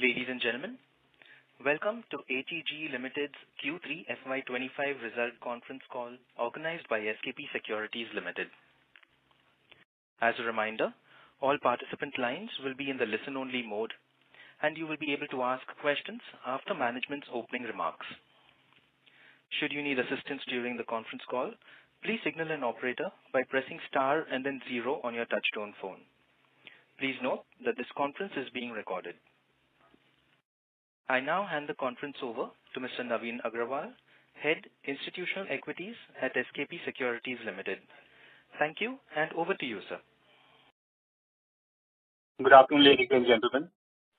Ladies and gentlemen, welcome to HEG Limited's Q3 FY25 result conference call organized by SKP Securities Limited. As a reminder, all participant lines will be in the listen-only mode, and you will be able to ask questions after management's opening remarks. Should you need assistance during the conference call, please signal an operator by pressing star and then 0 on your touchtone phone. Please note that this conference is being recorded. I now hand the conference over to Mr. Naveen Agrawal, Head Institutional Equities at SKP Securities Limited. Thank you, and over to you, sir. Good afternoon, ladies and gentlemen.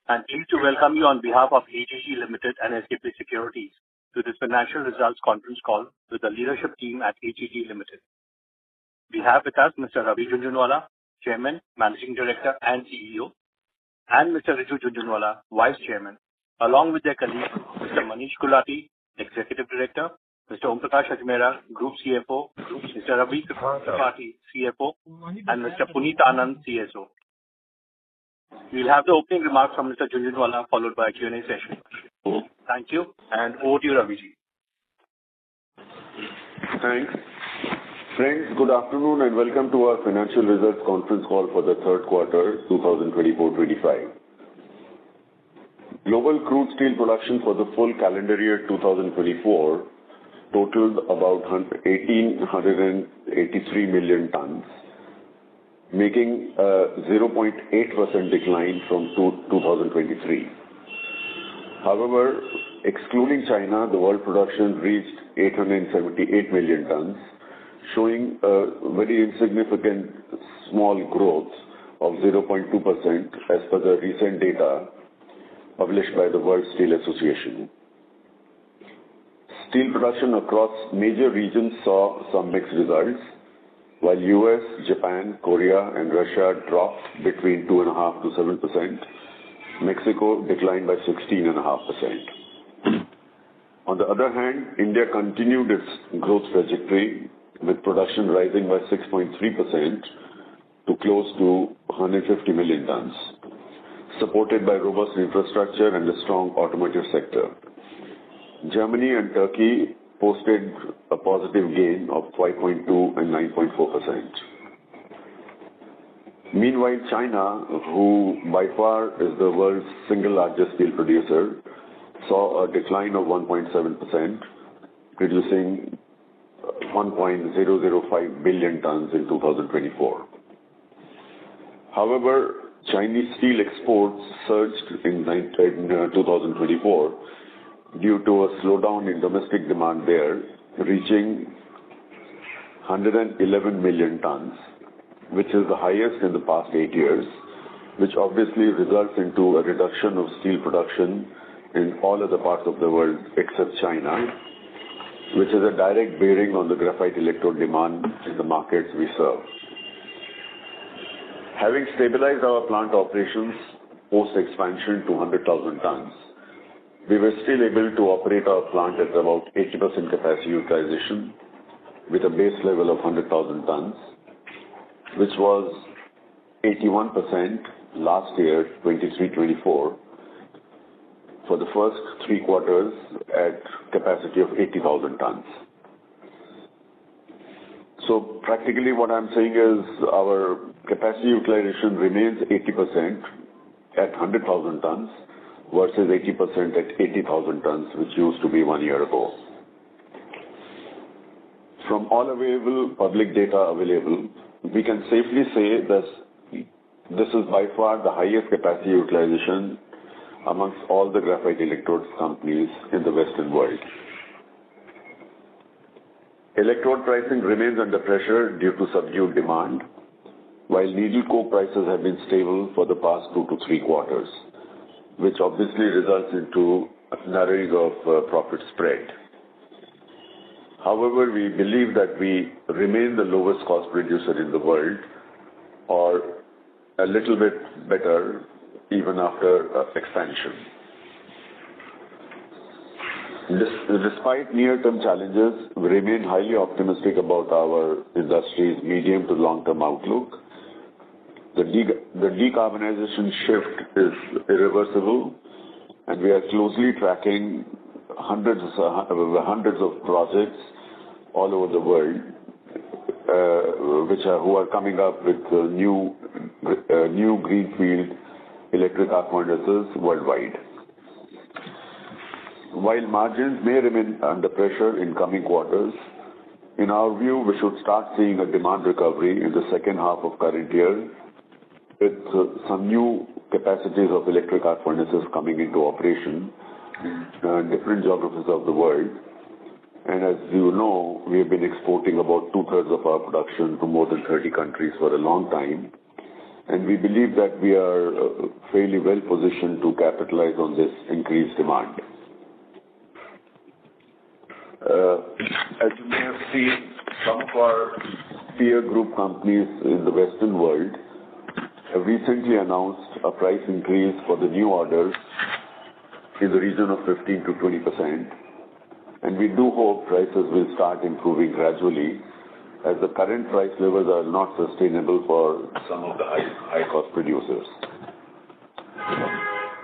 I'm pleased to welcome you on behalf of HEG Limited and SKP Securities to this financial results conference call with the leadership team at HEG Limited. We have with us Mr. Ravi Jhunjhunwala, Chairman, Managing Director and CEO, and Mr. Riju Jhunjhunwala, Vice Chairman, along with their colleagues, Mr. Manish Gulati, Executive Director, Mr. Om Prakash Ajmera, Group CFO, Mr. Ravi Tripathi, CFO, and Mr. Puneet Anand, CSO. We'll have the opening remarks from Mr. Jhunjhunwala followed by a Q&A session. Thank you, and over to you, Raviji. Thanks. Friends, good afternoon and welcome to our financial results conference call for the third quarter 2024-25. Global crude steel production for the full calendar year 2024 totaled about 1,883 million tons, making a 0.8% decline from 2023. However, excluding China, the world production reached 878 million tons, showing a very insignificant small growth of 0.2% as per the recent data published by the World Steel Association. Steel production across major regions saw some mixed results, while US, Japan, Korea and Russia dropped between 2.5% to 7%. Mexico declined by 16.5%. On the other hand, India continued its growth trajectory, with production rising by 6.3% to close to 150 million tons, supported by robust infrastructure and a strong automotive sector. Germany and Turkey posted a positive gain of 5.2% and 9.4%. Meanwhile, China, who by far is the world's single largest steel producer, saw a decline of 1.7%, producing 1.005 billion tons in 2024. However, Chinese steel exports surged in 2024 due to a slowdown in domestic demand there, reaching 111 million tons, which is the highest in the past 8 years, which obviously results into a reduction of steel production in all other parts of the world except China, which is a direct bearing on the graphite electrode demand in the markets we serve. Having stabilized our plant operations post-expansion to 100,000 tons, we were still able to operate our plant at about 80% capacity utilization with a base level of 100,000 tons, which was 81% last year, 23-24, for the first 3 quarters at capacity of 80,000 tons. So practically what I'm saying is our capacity utilization remains 80% at 100,000 tons versus 80% at 80,000 tons, which used to be 1 year ago. From all available public data available, we can safely say that this is by far the highest capacity utilization amongst all the graphite electrode companies in the Western world. Electrode pricing remains under pressure due to subdued demand, while needle coke prices have been stable for the past 2 to 3 quarters, which obviously results into a narrowing of profit spread. However, we believe that we remain the lowest cost producer in the world, or a little bit better even after expansion. Despite near-term challenges, we remain highly optimistic about our industry's medium to long-term outlook. The decarbonization shift is irreversible and we are closely tracking hundreds of projects all over the world, who are coming up with new greenfield electric arc furnaces worldwide. While margins may remain under pressure in coming quarters, in our view, we should start seeing a demand recovery in the second half of current year with some new capacities of electric arc furnaces coming into operation in different geographies of the world. And as you know, we have been exporting about two-thirds of our production to more than 30 countries for a long time. And we believe that we are fairly well positioned to capitalize on this increased demand. As you may have seen, some of our peer group companies in the Western world have recently announced a price increase for the new orders in the region of 15 to 20%. And we do hope prices will start improving gradually, as the current price levels are not sustainable for some of the high-cost producers.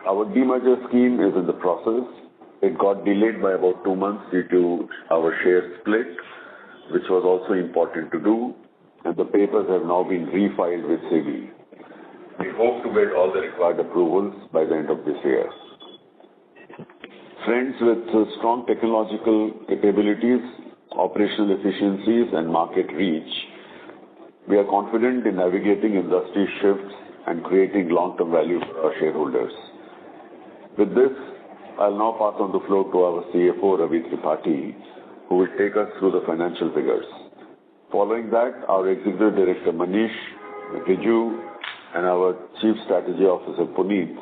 Our demerger scheme is in the process. It got delayed by about 2 months due to our share split, which was also important to do, and the papers have now been refiled with SEBI. We hope to get all the required approvals by the end of this year. Friends, with strong technological capabilities, operational efficiencies, and market reach, we are confident in navigating industry shifts and creating long-term value for our shareholders. With this, I'll now pass on the floor to our CFO, Ravi Tripathi, who will take us through the financial figures. Following that, our Executive Director, Manish, Riju, and our Chief Strategy Officer, Puneet,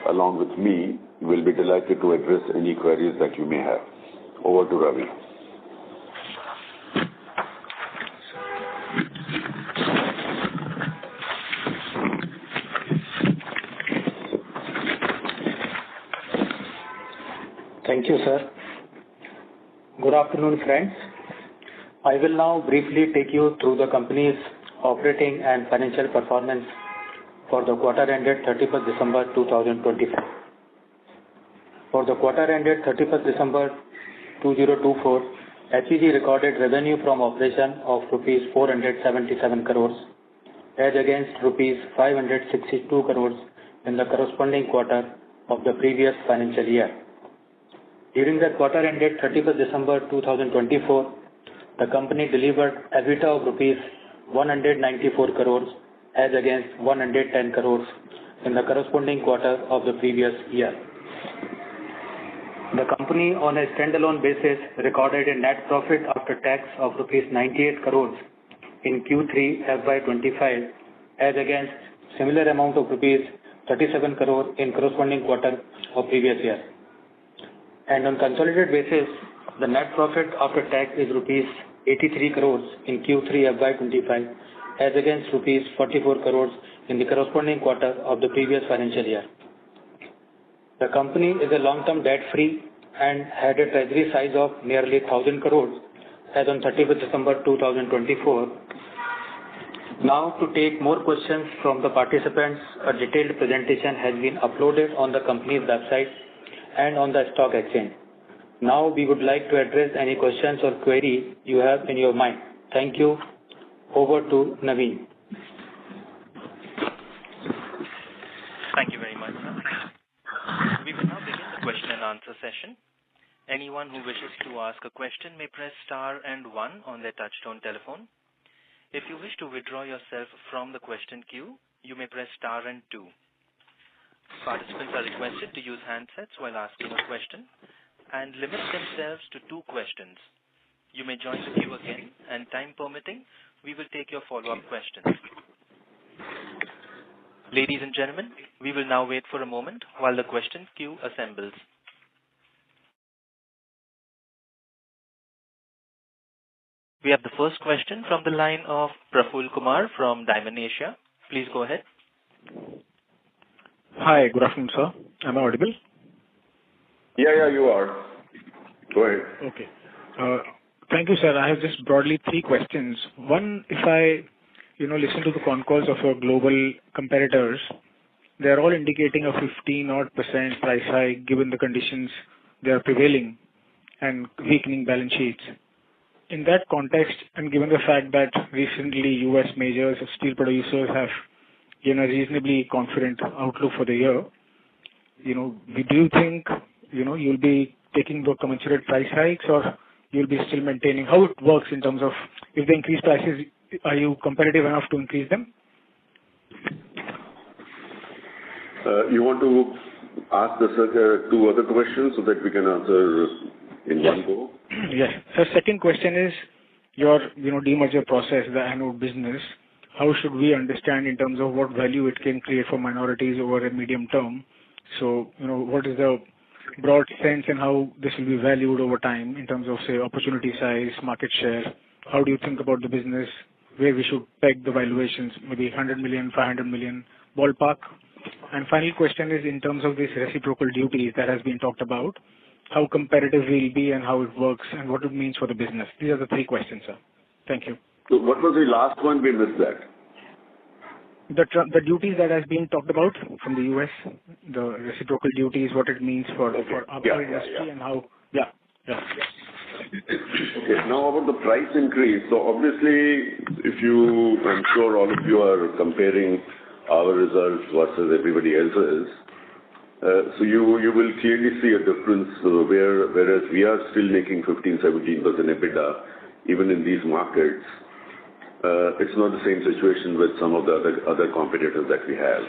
along with me, will be delighted to address any queries that you may have. Over to Ravi. Thank you, sir. Good afternoon, friends. I will now briefly take you through the company's operating and financial performance for the quarter ended 31st December 2024. For the quarter ended 31st December 2024, HEG recorded revenue from operation of rupees 477 crores as against rupees 562 crores in the corresponding quarter of the previous financial year. During the quarter ended 31st December 2024, the company delivered EBITDA of rupees 194 crores as against 110 crores in the corresponding quarter of the previous year. The company on a standalone basis recorded a net profit after tax of rupees 98 crores in Q3 FY25 as against similar amount of rupees 37 crore in corresponding quarter of previous year. And on consolidated basis, the net profit after tax is rupees 83 crores in Q3 FY25 as against rupees 44 crores in the corresponding quarter of the previous financial year. The company is a long-term debt-free and had a treasury size of nearly 1,000 crores as on 31st December 2024. Now, to take more questions from the participants, a detailed presentation has been uploaded on the company's website and on the stock exchange. Now, we would like to address any questions or query you have in your mind. Thank you. Over to Naveen. Thank you very much, sir. We will now begin the question and answer session. Anyone who wishes to ask a question may press star and 1 on their touchtone telephone. If you wish to withdraw yourself from the question queue, you may press star and 2. Participants are requested to use handsets while asking a question and limit themselves to 2 questions. You may join the queue again, and time permitting, we will take your follow-up questions. Ladies and gentlemen, we will now wait for a moment while the question queue assembles. We have the first question from the line of Praful Kumar from Diamond Asia. Please go ahead. Hi, good afternoon, sir. Am I audible? Yeah, you are. Go ahead. Okay. Thank you, sir. I have just broadly 3 questions. One, if I listen to the con calls of your global competitors, they're all indicating a 15% price hike given the conditions they are prevailing and weakening balance sheets. In that context, and given the fact that recently U.S. majors of steel producers have a reasonably confident outlook for the year, do you think, you'll be taking the commensurate price hikes, or you'll be still maintaining how it works in terms of if they increase prices, are you competitive enough to increase them? You want to ask the two other questions so that we can answer in one go? Yes. So second question is your demerger process, the anode business. How should we understand in terms of what value it can create for minorities over a medium term? So, what is the broad sense and how this will be valued over time in terms of, say, opportunity size, market share? How do you think about the business, where we should peg the valuations, maybe 100 million, 500 million, ballpark? And final question is in terms of this reciprocal duties that has been talked about, how competitive we'll be and how it works and what it means for the business. These are the three questions, sir. Thank you. So what was the last one? We missed that. The duties that has been talked about from the U.S., the reciprocal duties, what it means for our industry and how. Okay, now about the price increase. So obviously, I'm sure all of you are comparing our results versus everybody else's. So you will clearly see a difference whereas we are still making 15-17% EBITDA even in these markets. It's not the same situation with some of the other competitors that we have.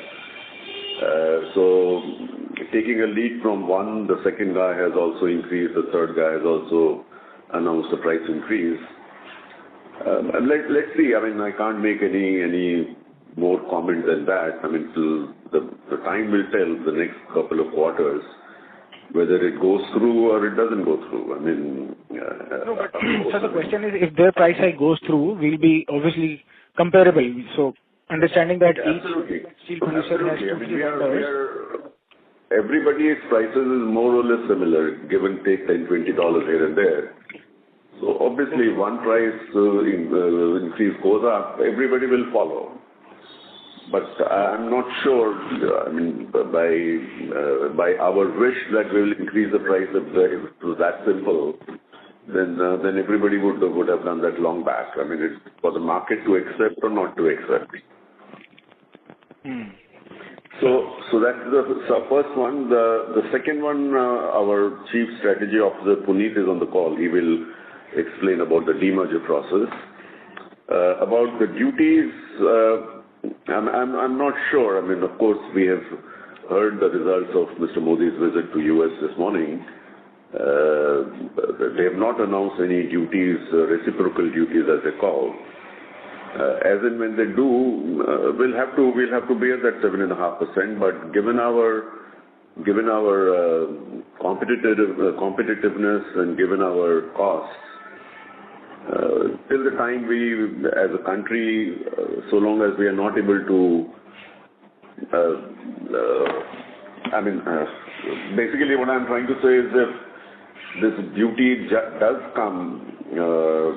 So taking a lead from one, the second guy has also increased, the third guy has also announced a price increase. And let's see. I mean, I can't make any more comment than that. I mean, the time will tell the next couple of quarters whether it goes through or it doesn't go through. I mean, no, but so the question is, if their price hike goes through, we'll be obviously comparable. So understanding that each steel producer has two, three vendors. Everybody's prices is more or less similar, give and take $10, $20 here and there. So obviously, one price increase goes up, everybody will follow. But I'm not sure. I mean, by our wish that we will increase the price, if it was that simple, then everybody would have done that long back. I mean, it's for the market to accept or not to accept. So that's the first one. The second one, our Chief Strategy Officer Puneet is on the call. He will explain about the demerger process. About the duties, I'm not sure. I mean, of course, we have heard the results of Mr. Modi's visit to US this morning. They have not announced any duties, reciprocal duties as they call. As and when they do, we'll have to bear that 7.5%. But given our competitiveness and given our costs, till the time we, as a country, so long as we are not able to, basically what I'm trying to say is if this duty does come,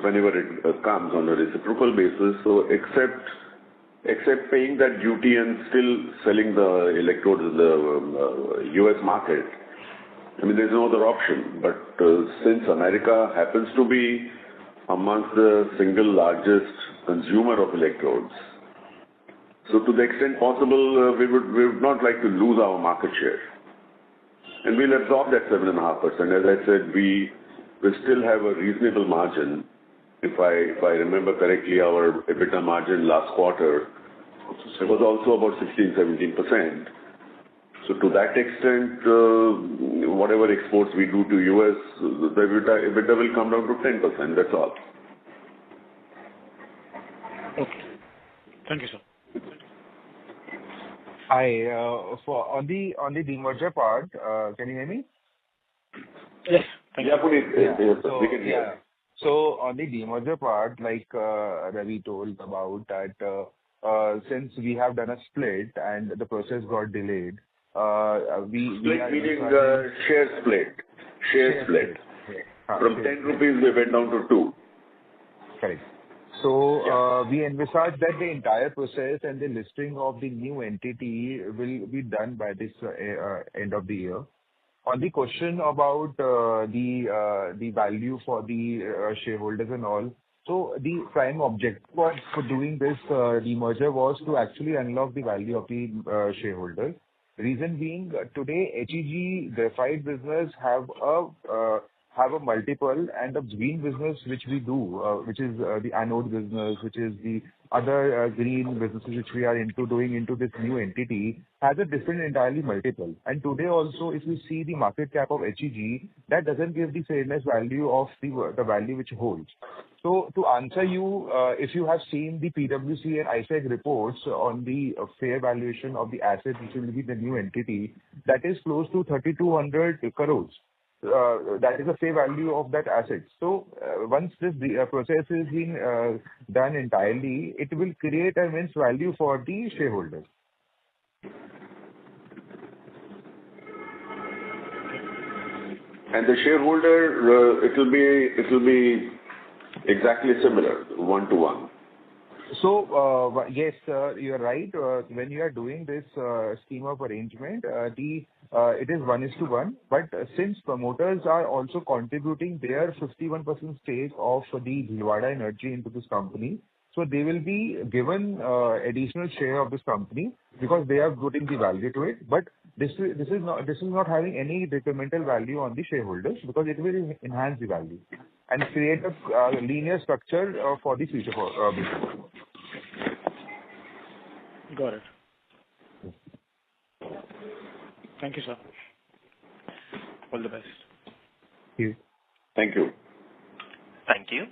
whenever it comes on a reciprocal basis, so except paying that duty and still selling the electrodes in the U.S. market, I mean, there's no other option. But since America happens to be amongst the single largest consumer of electrodes, so to the extent possible, we would not like to lose our market share. And we'll absorb that 7.5%. As I said, we still have a reasonable margin. If I remember correctly, our EBITDA margin last quarter, it was also about 16-17%. So to that extent, whatever exports we do to US, the EBITDA will come down to 10%. That's all. Okay. Thank you, sir. Hi. On the demerger part, can you hear me? Yes. Thank you. Puneet. We can hear. So on the demerger part, like Ravi told about that, since we have done a split and the process got delayed, we are meaning share split. Share split. From 10 rupees we went down to 2. Correct. So we envisage that the entire process and the listing of the new entity will be done by this end of the year. On the question about the value for the shareholders and all, so the prime objective for doing this demerger was to actually unlock the value of the shareholders. Reason being, today HEG graphite business have a multiple, and the green business which we do, which is the anode business, which is the other green businesses which we are doing into this new entity, has a different entirely multiple. And today also, if you see the market cap of HEG, that doesn't give the fairness value of the value which holds. So to answer you, if you have seen the PwC and ISEG reports on the fair valuation of the assets which will be the new entity, that is close to 3,200 crores. That is the fair value of that asset. So once this process is being done entirely, it will create immense value for the shareholders. And the shareholder, it will be exactly similar, 1-to-1. So, yes, you're right. When you are doing this scheme of arrangement, it is 1:1. But since promoters are also contributing their 51% stake of the Bhilwara Energy into this company, so they will be given additional share of this company because they are putting the value to it. But this is not having any detrimental value on the shareholders because it will enhance the value and create a linear structure for the future business. Got it. Thank you, sir. All the best. Thank you. Thank you. Thank you.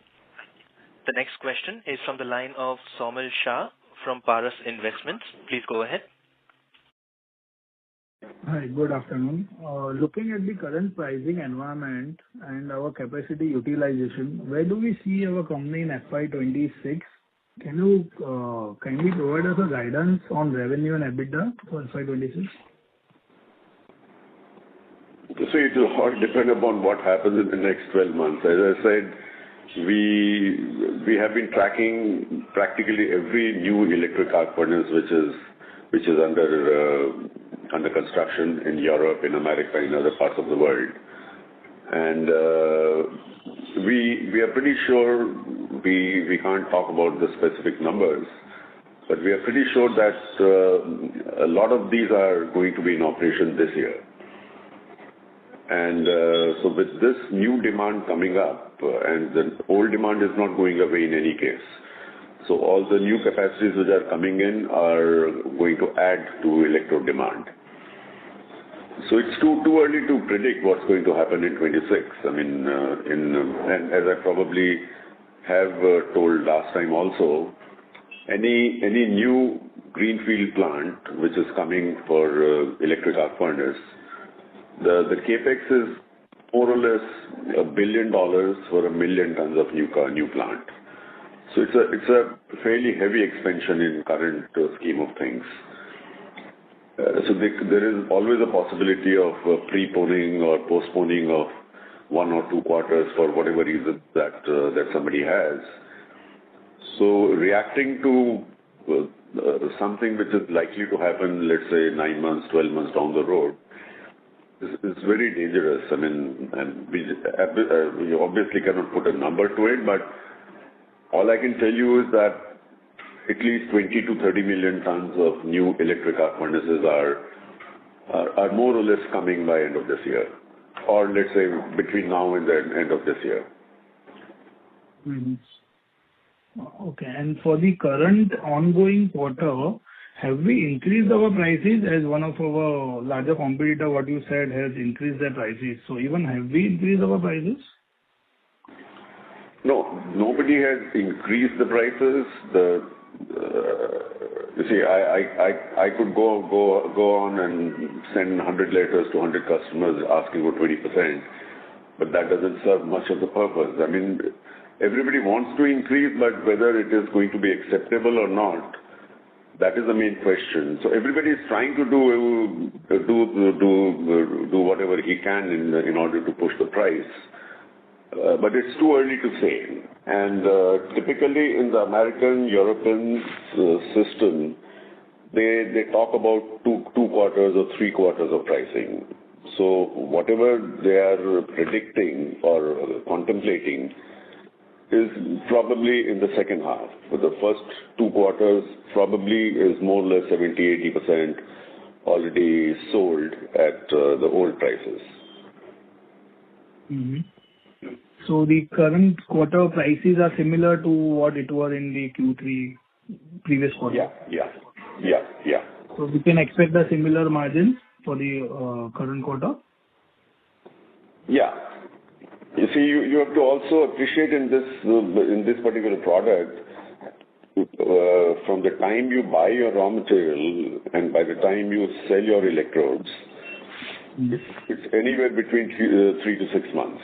The next question is from the line of Somil Shah from Paras Investments. Please go ahead. Hi, good afternoon. Looking at the current pricing environment and our capacity utilization, where do we see our company in FY26? Can you kindly provide us a guidance on revenue and EBITDA for FY26? So it will all depend upon what happens in the next 12 months. As I said, we have been tracking practically every new electric arc furnace which is under construction in Europe, in America, in other parts of the world. And we are pretty sure we can't talk about the specific numbers, but we are pretty sure that a lot of these are going to be in operation this year. And so with this new demand coming up, and the old demand is not going away in any case. So all the new capacities which are coming in are going to add to electrode demand. So it's too early to predict what's going to happen in 26. I mean, and as I probably have told last time also, any new greenfield plant which is coming for electric arc furnace, the capex is more or less $1 billion for 1 million tons of new plant. So it's a fairly heavy expansion in current scheme of things. So there is always a possibility of preponing or postponing of 1 or 2 quarters for whatever reason that somebody has. So reacting to something which is likely to happen, let's say 9 months, 12 months down the road, is very dangerous. I mean, and we obviously cannot put a number to it, but all I can tell you is that at least 20 to 30 million tons of new electric arc furnaces are more or less coming by end of this year, or let's say between now and the end of this year. Mm-hmm. Okay, and for the current ongoing quarter, have we increased our prices as one of our larger competitor, what you said, has increased their prices? So even have we increased our prices? No, nobody has increased the prices. You see, I could go on and send 100 letters to 100 customers asking for 20%, but that doesn't serve much of the purpose. I mean, everybody wants to increase, but whether it is going to be acceptable or not, that is the main question. So everybody is trying to do whatever he can in order to push the price. but it's too early to say. And typically in the American, European system, they talk about two quarters or 3 quarters of pricing. So whatever they are predicting or contemplating is probably in the second half. But the first 2 quarters probably is more or less 70-80% already sold at the old prices. Mm-hmm. So the current quarter prices are similar to what it was in the Q3 previous quarter? Yeah. So we can expect the similar margins for the current quarter? Yeah. You see, you have to also appreciate in this particular product, from the time you buy your raw material and by the time you sell your electrodes, it's anywhere between 3 to 6 months.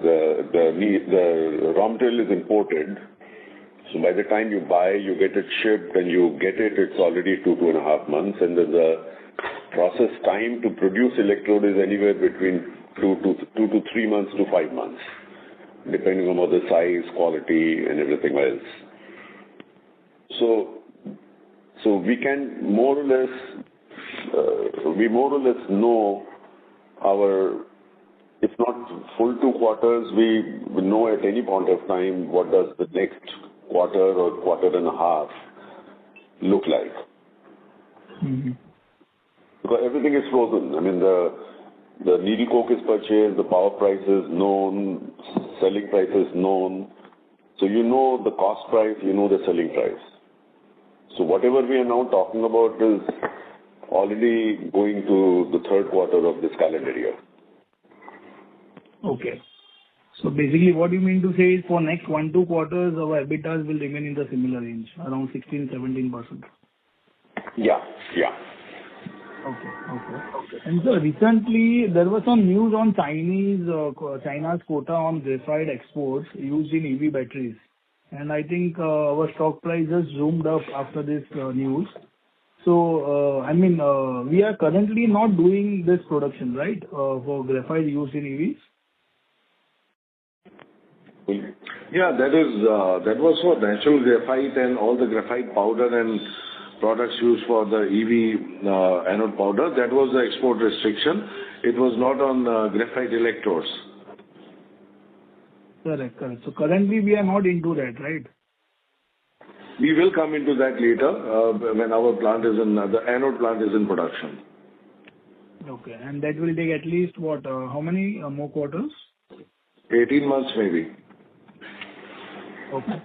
The raw material is imported, so by the time you buy, you get it shipped and you get it, it's already 2.5 months, and then the process time to produce electrode is anywhere between 2 to 3 months to 5 months, depending on the size, quality, and everything else. So we can more or less know our, if not full 2 quarters, we know at any point of time what does the next quarter or quarter and a half look like. Mm-hmm. Because everything is frozen. I mean, the needle coke is purchased, the power price is known, selling price is known. So you know the cost price, you know the selling price. So whatever we are now talking about is already going to the third quarter of this calendar year. Okay. So basically what you mean to say is for next 1-2 quarters, our EBITDAs will remain in the similar range, around 16-17%. Yeah. Okay. And so recently there was some news on China's quota on graphite exports used in EV batteries. And I think our stock price has zoomed up after this news. So, we are currently not doing this production, right, for graphite used in EVs? Yeah, that was for natural graphite and all the graphite powder and products used for the EV anode powder. That was the export restriction. It was not on graphite electrodes. Correct. So currently we are not into that, right? We will come into that later when our plant is the anode plant is in production. Okay, and that will take at least how many more quarters? 18 months maybe. Okay.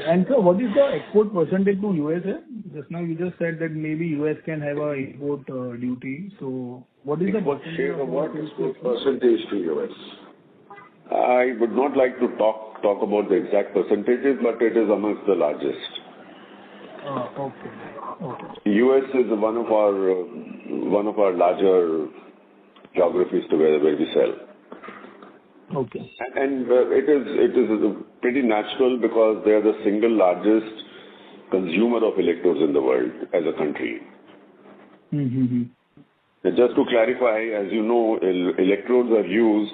And so what is the export percentage to USA? Just now you just said that maybe US can have a import duty. So what is the percentage of what export percentage to US? I would not like to talk about the exact percentages, but it is amongst the largest. Okay. US is one of our larger geographies to where we sell. Okay. And it is pretty natural because they are the single largest consumer of electrodes in the world as a country. Mm-hmm. And just to clarify, as you know, electrodes are used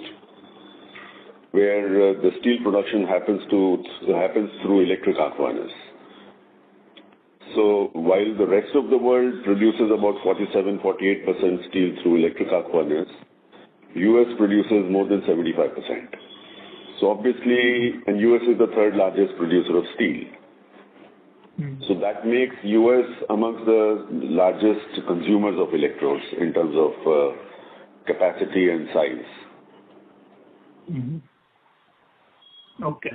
where the steel production happens through electric arc furnace. So while the rest of the world produces about 47-48% steel through electric arc furnace, US produces more than 75%. So obviously, and US is the third largest producer of steel. So that makes US amongst the largest consumers of electrodes in terms of capacity and size. Mm-hmm. Okay.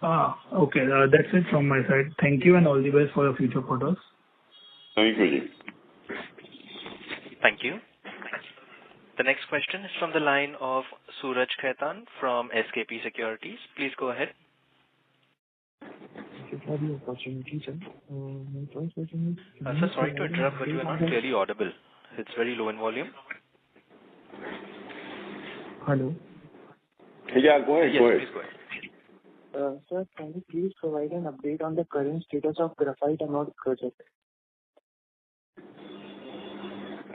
That's it from my side. Thank you and all the best for your future quarters. Thank you. Thank you. The next question is from the line of Suraj Khaitan from SKP Securities. Please go ahead. Thank you for the opportunity, sir. My first question is... Sir, sorry to interrupt, but you are not clearly audible. It's very low in volume. Hello. Yeah, go ahead. Yes, please go ahead. Sir, can you please provide an update on the current status of graphite anode project?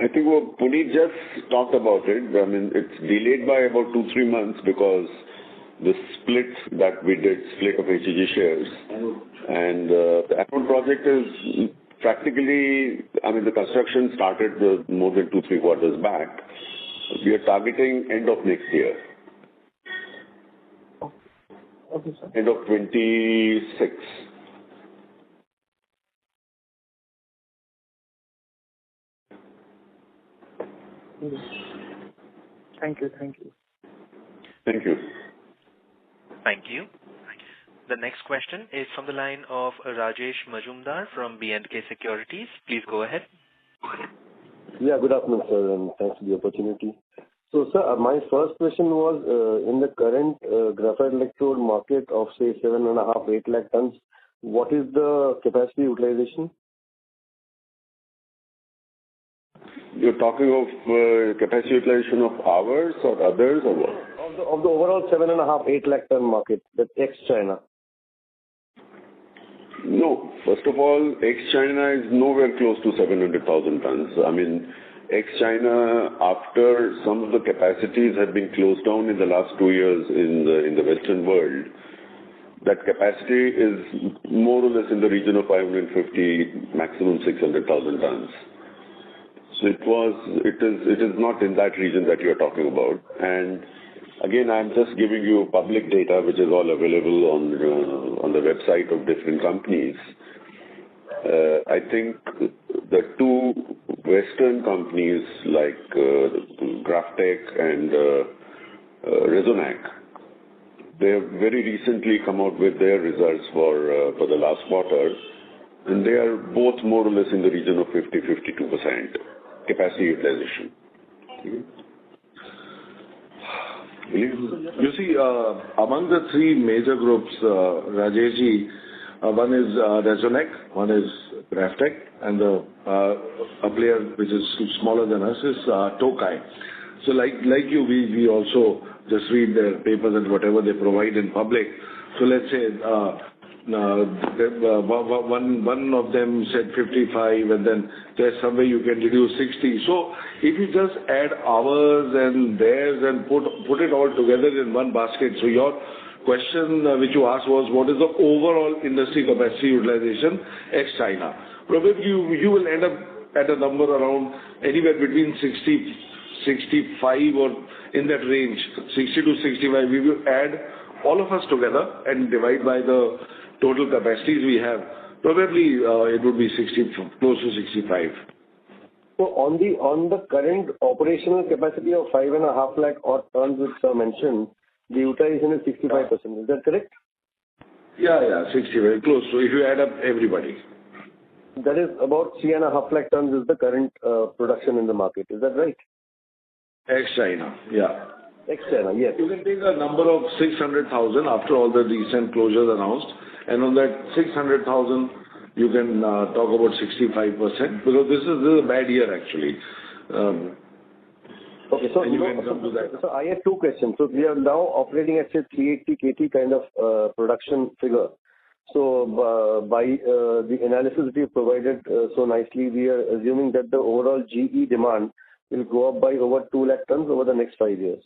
I think Puneet just talked about it. I mean, it's delayed by about 2-3 months because the split that we did, split of HEG shares. And the anode project is practically, I mean, the construction started more than 2-3 quarters back. We are targeting end of next year. Okay, sir. End of 26. Thank you. Thank you. Thank you. Thank you. The next question is from the line of Rajesh Majumdar from B&K Securities. Please go ahead. Yeah, good afternoon, sir, and thanks for the opportunity. So, sir, my first question was, in the current graphite electrode market of, say, 7.5-8 lakh tons, what is the capacity utilization? You're talking of capacity utilization of ours or others or what? Of the overall 7.5-8 lakh ton market, that's ex-China. No. First of all, ex-China is nowhere close to 700,000 tons. I mean, ex-China, after some of the capacities have been closed down in the last 2 years in the Western world, that capacity is more or less in the region of 550, maximum 600,000 tons. So it is not in that region that you are talking about. And again, I'm just giving you public data, which is all available on the website of different companies. I think the two Western companies like GrafTech and Resonac, they have very recently come out with their results for the last quarter, and they are both more or less in the region of 50-52% capacity utilization. You see, among the three major groups, Rajeshji, one is Resonac, one is GrafTech, and a player which is smaller than us is Tokai. So like you, we also just read their papers and whatever they provide in public. So let's say one of them said 55, and then there's some way you can reduce 60. So if you just add ours and theirs and put it all together in one basket. So your question which you asked was, what is the overall industry capacity utilization ex-China? Probably you will end up at a number around anywhere between 60, 65 or in that range, 60 to 65. We will add all of us together and divide by the total capacities we have. Probably it would be 60, close to 65. So on the current operational capacity of 5.5 lakh odd tons which sir mentioned, the utilization is 65%. Is that correct? Yeah, 65, close. So if you add up everybody. That is about 3.5 lakh tons is the current production in the market. Is that right? Ex-China, yeah. Ex-China, yes. You can take a number of 600,000 after all the recent closures announced, and on that 600,000, you can talk about 65%, because this is a bad year actually. Okay, so I have two questions. So we are now operating at say 380 KT kind of production figure. So by the analysis that you provided so nicely, we are assuming that the overall GE demand will go up by over 2 lakh tons over the next 5 years.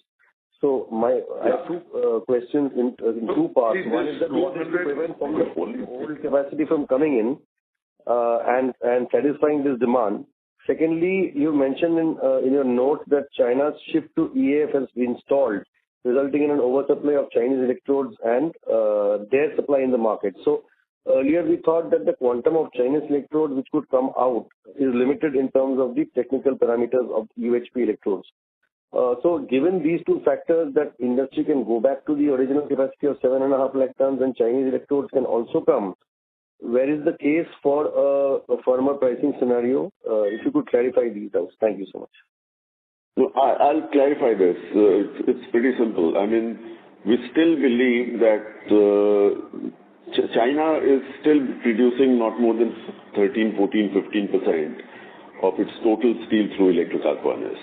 So I have two questions in two parts. One is that what is to prevent from the old capacity from coming in and satisfying this demand. Secondly, you mentioned in your notes that China's shift to EAF has been stalled, resulting in an oversupply of Chinese electrodes and their supply in the market. So earlier we thought that the quantum of Chinese electrodes which could come out is limited in terms of the technical parameters of UHP electrodes. So given these two factors, that industry can go back to the original capacity of 7.5 lakh tons and Chinese electrodes can also come, where is the case for a firmer pricing scenario? If you could clarify these doubts. Thank you so much. No, I'll clarify this. It's pretty simple. I mean, we still believe that China is still producing not more than 13, 14, 15% of its total steel through electric arc furnace,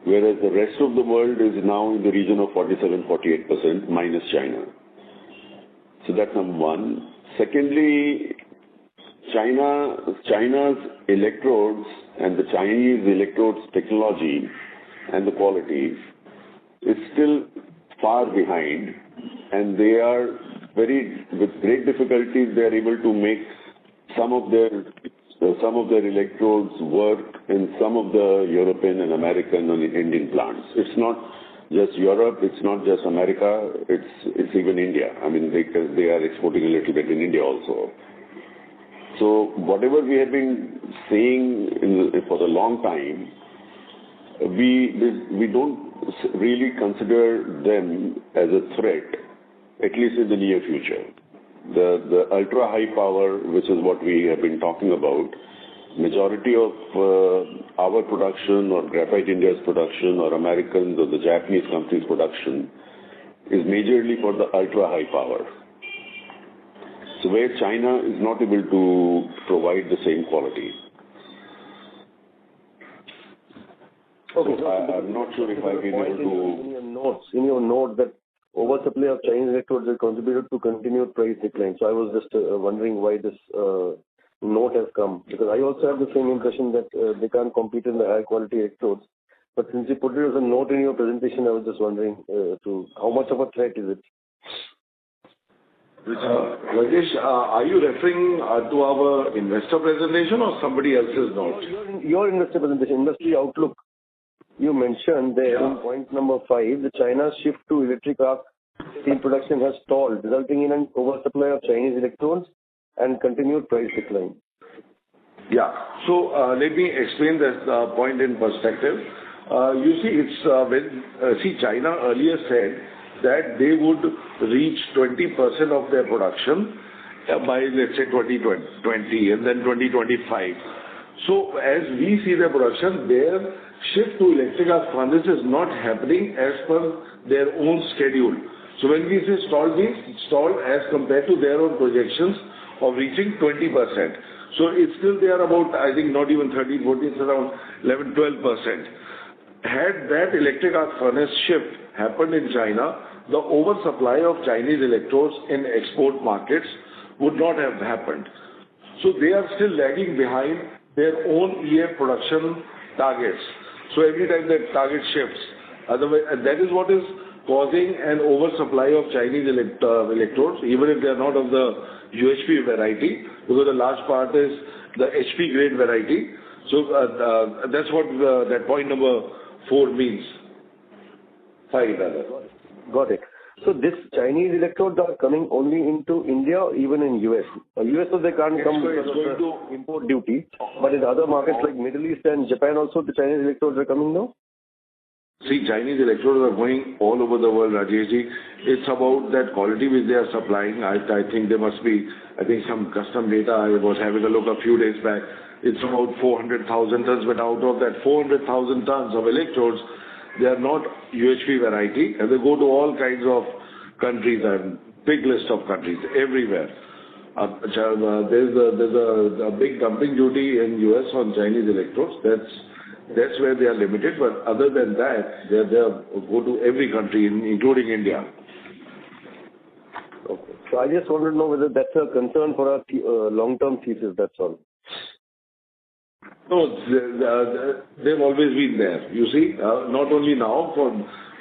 whereas the rest of the world is now in the region of 47, 48% minus China. So that's number one. Secondly, China's electrodes and the Chinese electrodes technology and the quality is still far behind, and they are with great difficulties, they are able to make some of their electrodes work in some of the European and American and Indian plants. It's not just Europe, it's not just America, it's even India. I mean, they are exporting a little bit in India also. So whatever we have been saying for a long time, we don't really consider them as a threat, at least in the near future. The ultra high power, which is what we have been talking about, majority of our production or Graphite India's production or Americans or the Japanese companies' production is majorly for the ultra high power. So where China is not able to provide the same quality. Okay, so I'm not sure if I've been able to... In your note that oversupply of Chinese electrodes has contributed to continued price decline. So I was just wondering why this note has come, because I also have the same impression that they can't compete in the high quality electrodes. But since you put it as a note in your presentation, I was just wondering how much of a threat is it? Rajesh, are you referring to our investor presentation or somebody else's note? Your investor presentation, industry outlook. You mentioned there in point number 5, the China's shift to electric arc steel production has stalled, resulting in an oversupply of Chinese electrodes and continued price decline. Yeah. So let me explain that point in perspective. You see, China earlier said that they would reach 20% of their production by, let's say, 2020 and then 2025. So as we see their production, their shift to electric arc furnace is not happening as per their own schedule. So when we say stalled, means stalled as compared to their own projections of reaching 20%. So it's still there about, I think, not even 13, 14, it's around 11, 12%. Had that electric arc furnace shift happened in China, the oversupply of Chinese electrodes in export markets would not have happened. So they are still lagging behind their own EAF production targets. So every time that target shifts, otherwise, that is what is causing an oversupply of Chinese electrodes, even if they are not of the UHP variety, because a large part is the HP grade variety. So that's what that point number 4 means. 5 rather. Got it. So this Chinese electrodes are coming only into India or even in US? US they can't come because of the import duty, but in other markets like Middle East and Japan also the Chinese electrodes are coming now? See, Chinese electrodes are going all over the world, Rajeshji. It's about that quality which they are supplying. I think there must be, some custom data. I was having a look a few days back. It's about 400,000 tons, but out of that 400,000 tons of electrodes, they are not UHP variety, and they go to all kinds of countries and big list of countries everywhere. There's a big dumping duty in US on Chinese electrodes. That's where they are limited. But other than that, they go to every country, including India. Okay. So I just wanted to know whether that's a concern for our long-term thesis. That's all. No, they've always been there. You see, not only now, for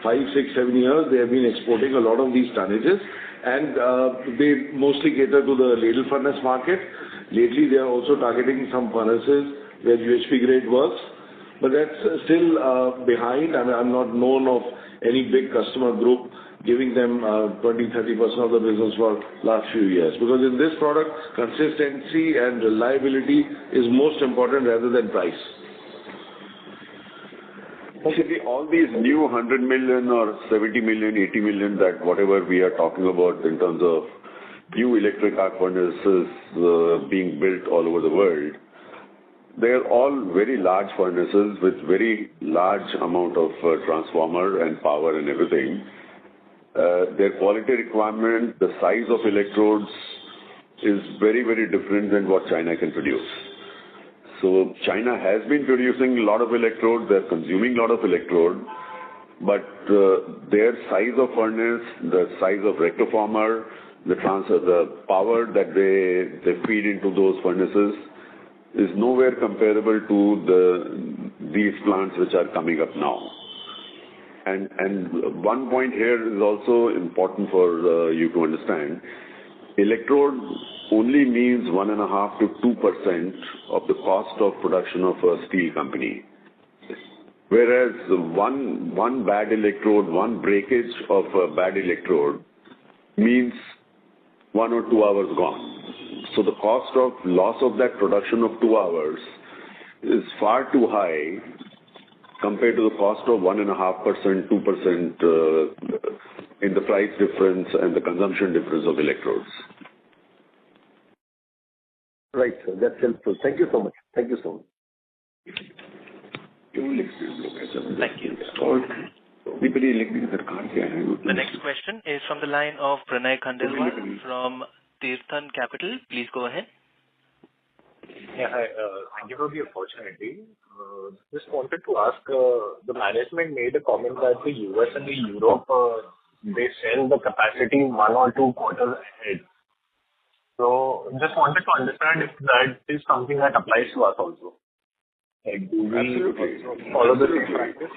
5, 6, 7 years, they have been exporting a lot of these tonnages, and they mostly cater to the ladle furnace market. Lately, they are also targeting some furnaces where UHP grade works, but that's still behind. I mean, I'm not known of any big customer group giving them 20-30% of the business for last few years. Because in this product, consistency and reliability is most important rather than price. See, all these new 100 million or 70 million, 80 million, that whatever we are talking about in terms of new electric arc furnaces being built all over the world, they are all very large furnaces with very large amount of transformer and power and everything. Their quality requirement, the size of electrodes is very, very different than what China can produce. So China has been producing a lot of electrodes, they're consuming a lot of electrode, but their size of furnace, the size of rectiformer, the power that they feed into those furnaces is nowhere comparable to these plants which are coming up now. And one point here is also important for you to understand. Electrode only means 1.5 to 2% of the cost of production of a steel company. Whereas one bad electrode, one breakage of a bad electrode means 1 or 2 hours gone. So the cost of loss of that production of 2 hours is far too high compared to the cost of 1.5%, 2% in the price difference and the consumption difference of electrodes. Right, sir. That's helpful. Thank you so much. Thank you so much. Thank you. The next question is from the line of Pranay Khandelwal from Tirthan Capital. Please go ahead. Yeah, hi. Thank you for the opportunity. Just wanted to ask, the management made a comment that the US and the Europe, they sell the capacity 1 or 2 quarters ahead. So just wanted to understand if that is something that applies to us also. Like, do we also follow the same practice?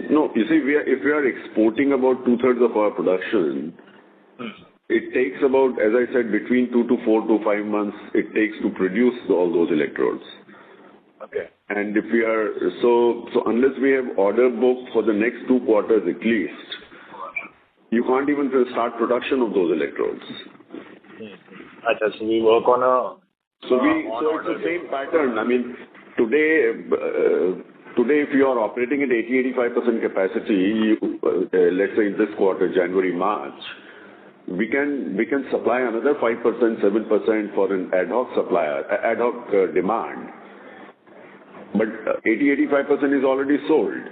No, you see, if we are exporting about 2/3 of our production, it takes about, as I said, between 2 to 4 to 5 months it takes to produce all those electrodes. Okay. And if we are so unless we have order book for the next 2 quarters at least, you can't even start production of those electrodes. So we work on a. So it's the same pattern. I mean, today if you are operating at 80-85% capacity, let's say in this quarter, January, March, we can supply another 5%, 7% for an ad hoc demand. But 80-85% is already sold.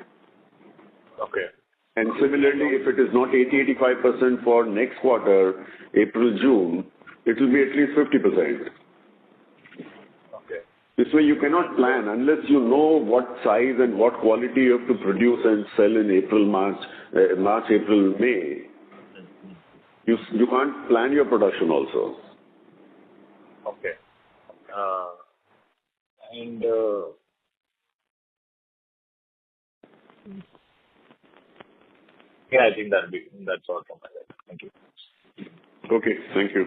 Okay. And similarly, if it is not 80-85% for next quarter, April, June, it will be at least 50%. Okay. This way you cannot plan unless you know what size and what quality you have to produce and sell in April, March, April, May. You can't plan your production also. Okay. Yeah, I think that's all from my side. Thank you. Okay, thank you.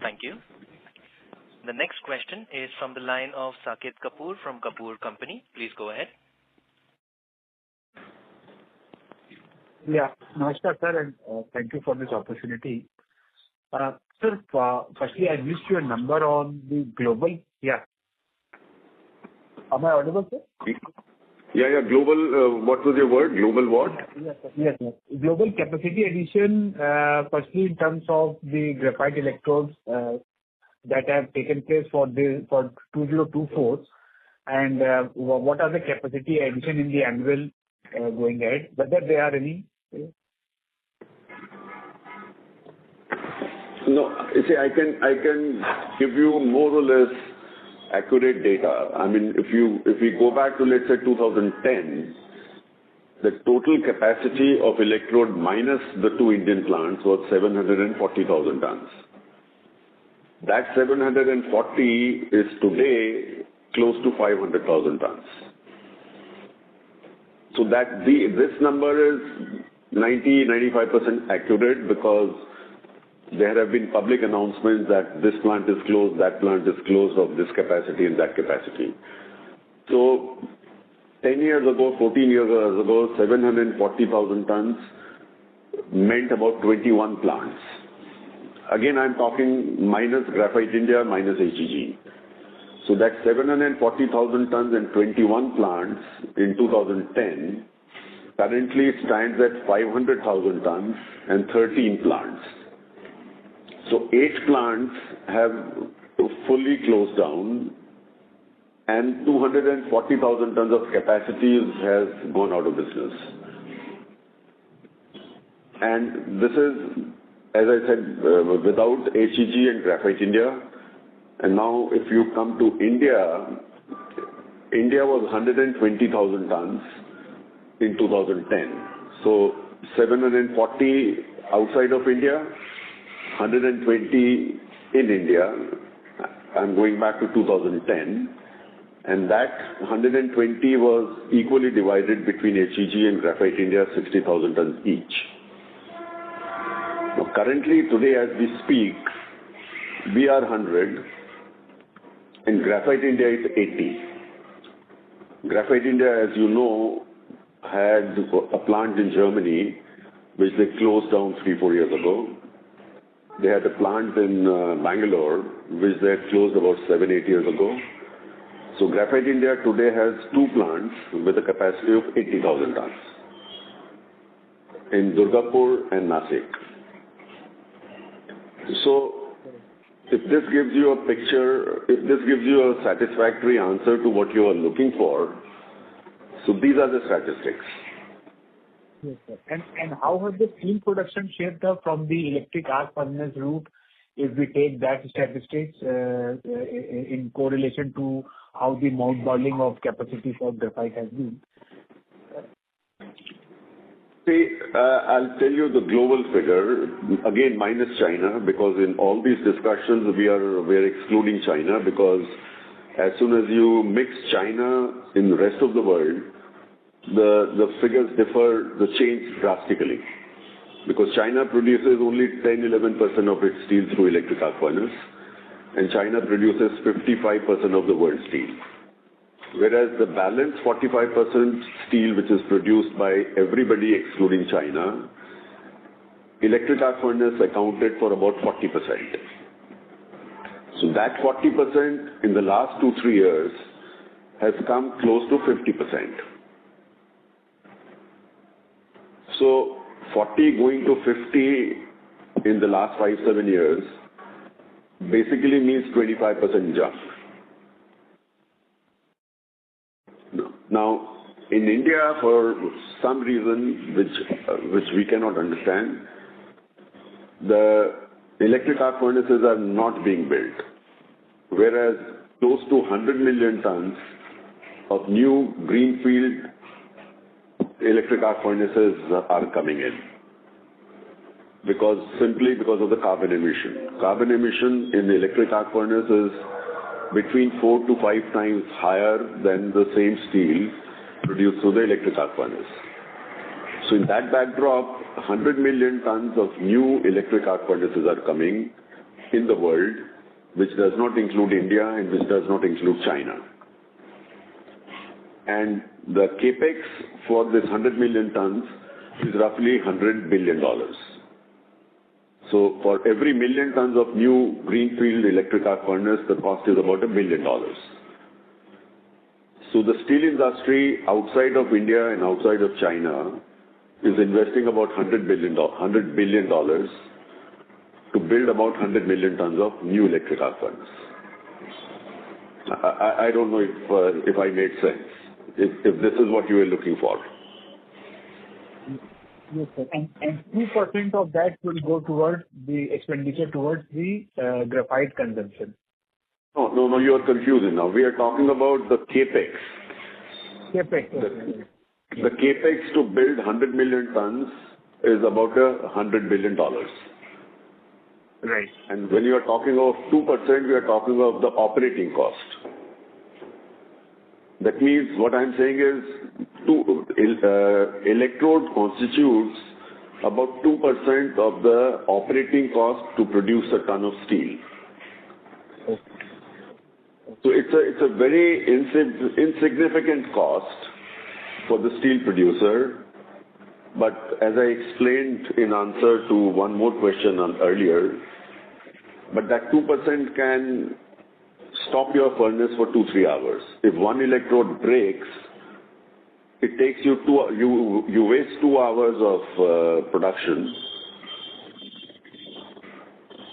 Thank you. The next question is from the line of Saket Kapoor from Kapoor Company. Please go ahead. Yeah, namaskar, sir, and thank you for this opportunity. Sir, firstly, I missed your number on the global. Yeah. Am I audible, sir? Yeah. Global, what was your word? Global what? Yes. Global capacity addition, firstly, in terms of the graphite electrodes that have taken place for 2024, and what are the capacity addition in the annual going ahead? Whether there are any? No, you see, I can give you more or less accurate data. I mean, if we go back to, let's say, 2010, the total capacity of electrode minus the 2 Indian plants was 740,000 tons. That 740 is today close to 500,000 tons. So that this number is 90-95% accurate because there have been public announcements that this plant is closed, that plant is closed of this capacity and that capacity. So 10 years ago, 14 years ago, 740,000 tons meant about 21 plants. Again, I'm talking minus Graphite India, minus HEG. So that 740,000 tons and 21 plants in 2010 currently stands at 500,000 tons and 13 plants. So 8 plants have fully closed down and 240,000 tons of capacity has gone out of business. And this is, as I said, without HEG and Graphite India. And now if you come to India, India was 120,000 tons in 2010. So 740 outside of India, 120 in India. I'm going back to 2010, and that 120 was equally divided between HEG and Graphite India, 60,000 tons each. Now, currently, today as we speak, we are 100, and Graphite India is 80. Graphite India, as you know, had a plant in Germany, which they closed down 3-4 years ago. They had a plant in Bangalore, which they had closed about 7-8 years ago. So Graphite India today has 2 plants with a capacity of 80,000 tons in Durgapur and Nashik. So if this gives you a picture, if this gives you a satisfactory answer to what you are looking for, so these are the statistics. Yes, sir. And how has the steel production shaped up from the electric arc furnace route if we take that statistics in correlation to how the mothballing of capacity for graphite has been? See, I'll tell you the global figure, again minus China, because in all these discussions we are excluding China, because as soon as you mix China in the rest of the world, the figures differ, the change drastically. Because China produces only 10-11% of its steel through electric arc furnace, and China produces 55% of the world's steel. Whereas the balance 45% steel which is produced by everybody excluding China, electric arc furnace accounted for about 40%. So that 40% in the last 2-3 years has come close to 50%. So 40 going to 50 in the last 5-7 years basically means 25% jump. Now, in India, for some reason which we cannot understand, the electric arc furnaces are not being built, whereas close to 100 million tons of new greenfield electric arc furnaces are coming in, simply because of the carbon emission. Carbon emission in the electric arc furnace is between 4 to 5 times higher than the same steel produced through the electric arc furnace. So in that backdrop, 100 million tons of new electric arc furnaces are coming in the world, which does not include India and which does not include China. And the capex for this 100 million tons is roughly $100 billion. So for every million tons of new greenfield electric arc furnace, the cost is about $1 billion. So the steel industry outside of India and outside of China is investing about $100 billion to build about 100 million tons of new electric arc furnace. I don't know if I made sense, if this is what you were looking for. Yes, sir. And 2% of that will go towards the expenditure towards the graphite consumption. No, you are confusing now. We are talking about the capex. Capex. The capex to build 100 million tons is about $100 billion. Right. And when you are talking of 2%, we are talking of the operating cost. That means what I'm saying is electrode constitutes about 2% of the operating cost to produce a ton of steel. Okay. So it's a very insignificant cost for the steel producer. But as I explained in answer to one more question earlier, but that 2% can stop your furnace for 2-3 hours. If one electrode breaks, it takes you you waste 2 hours of production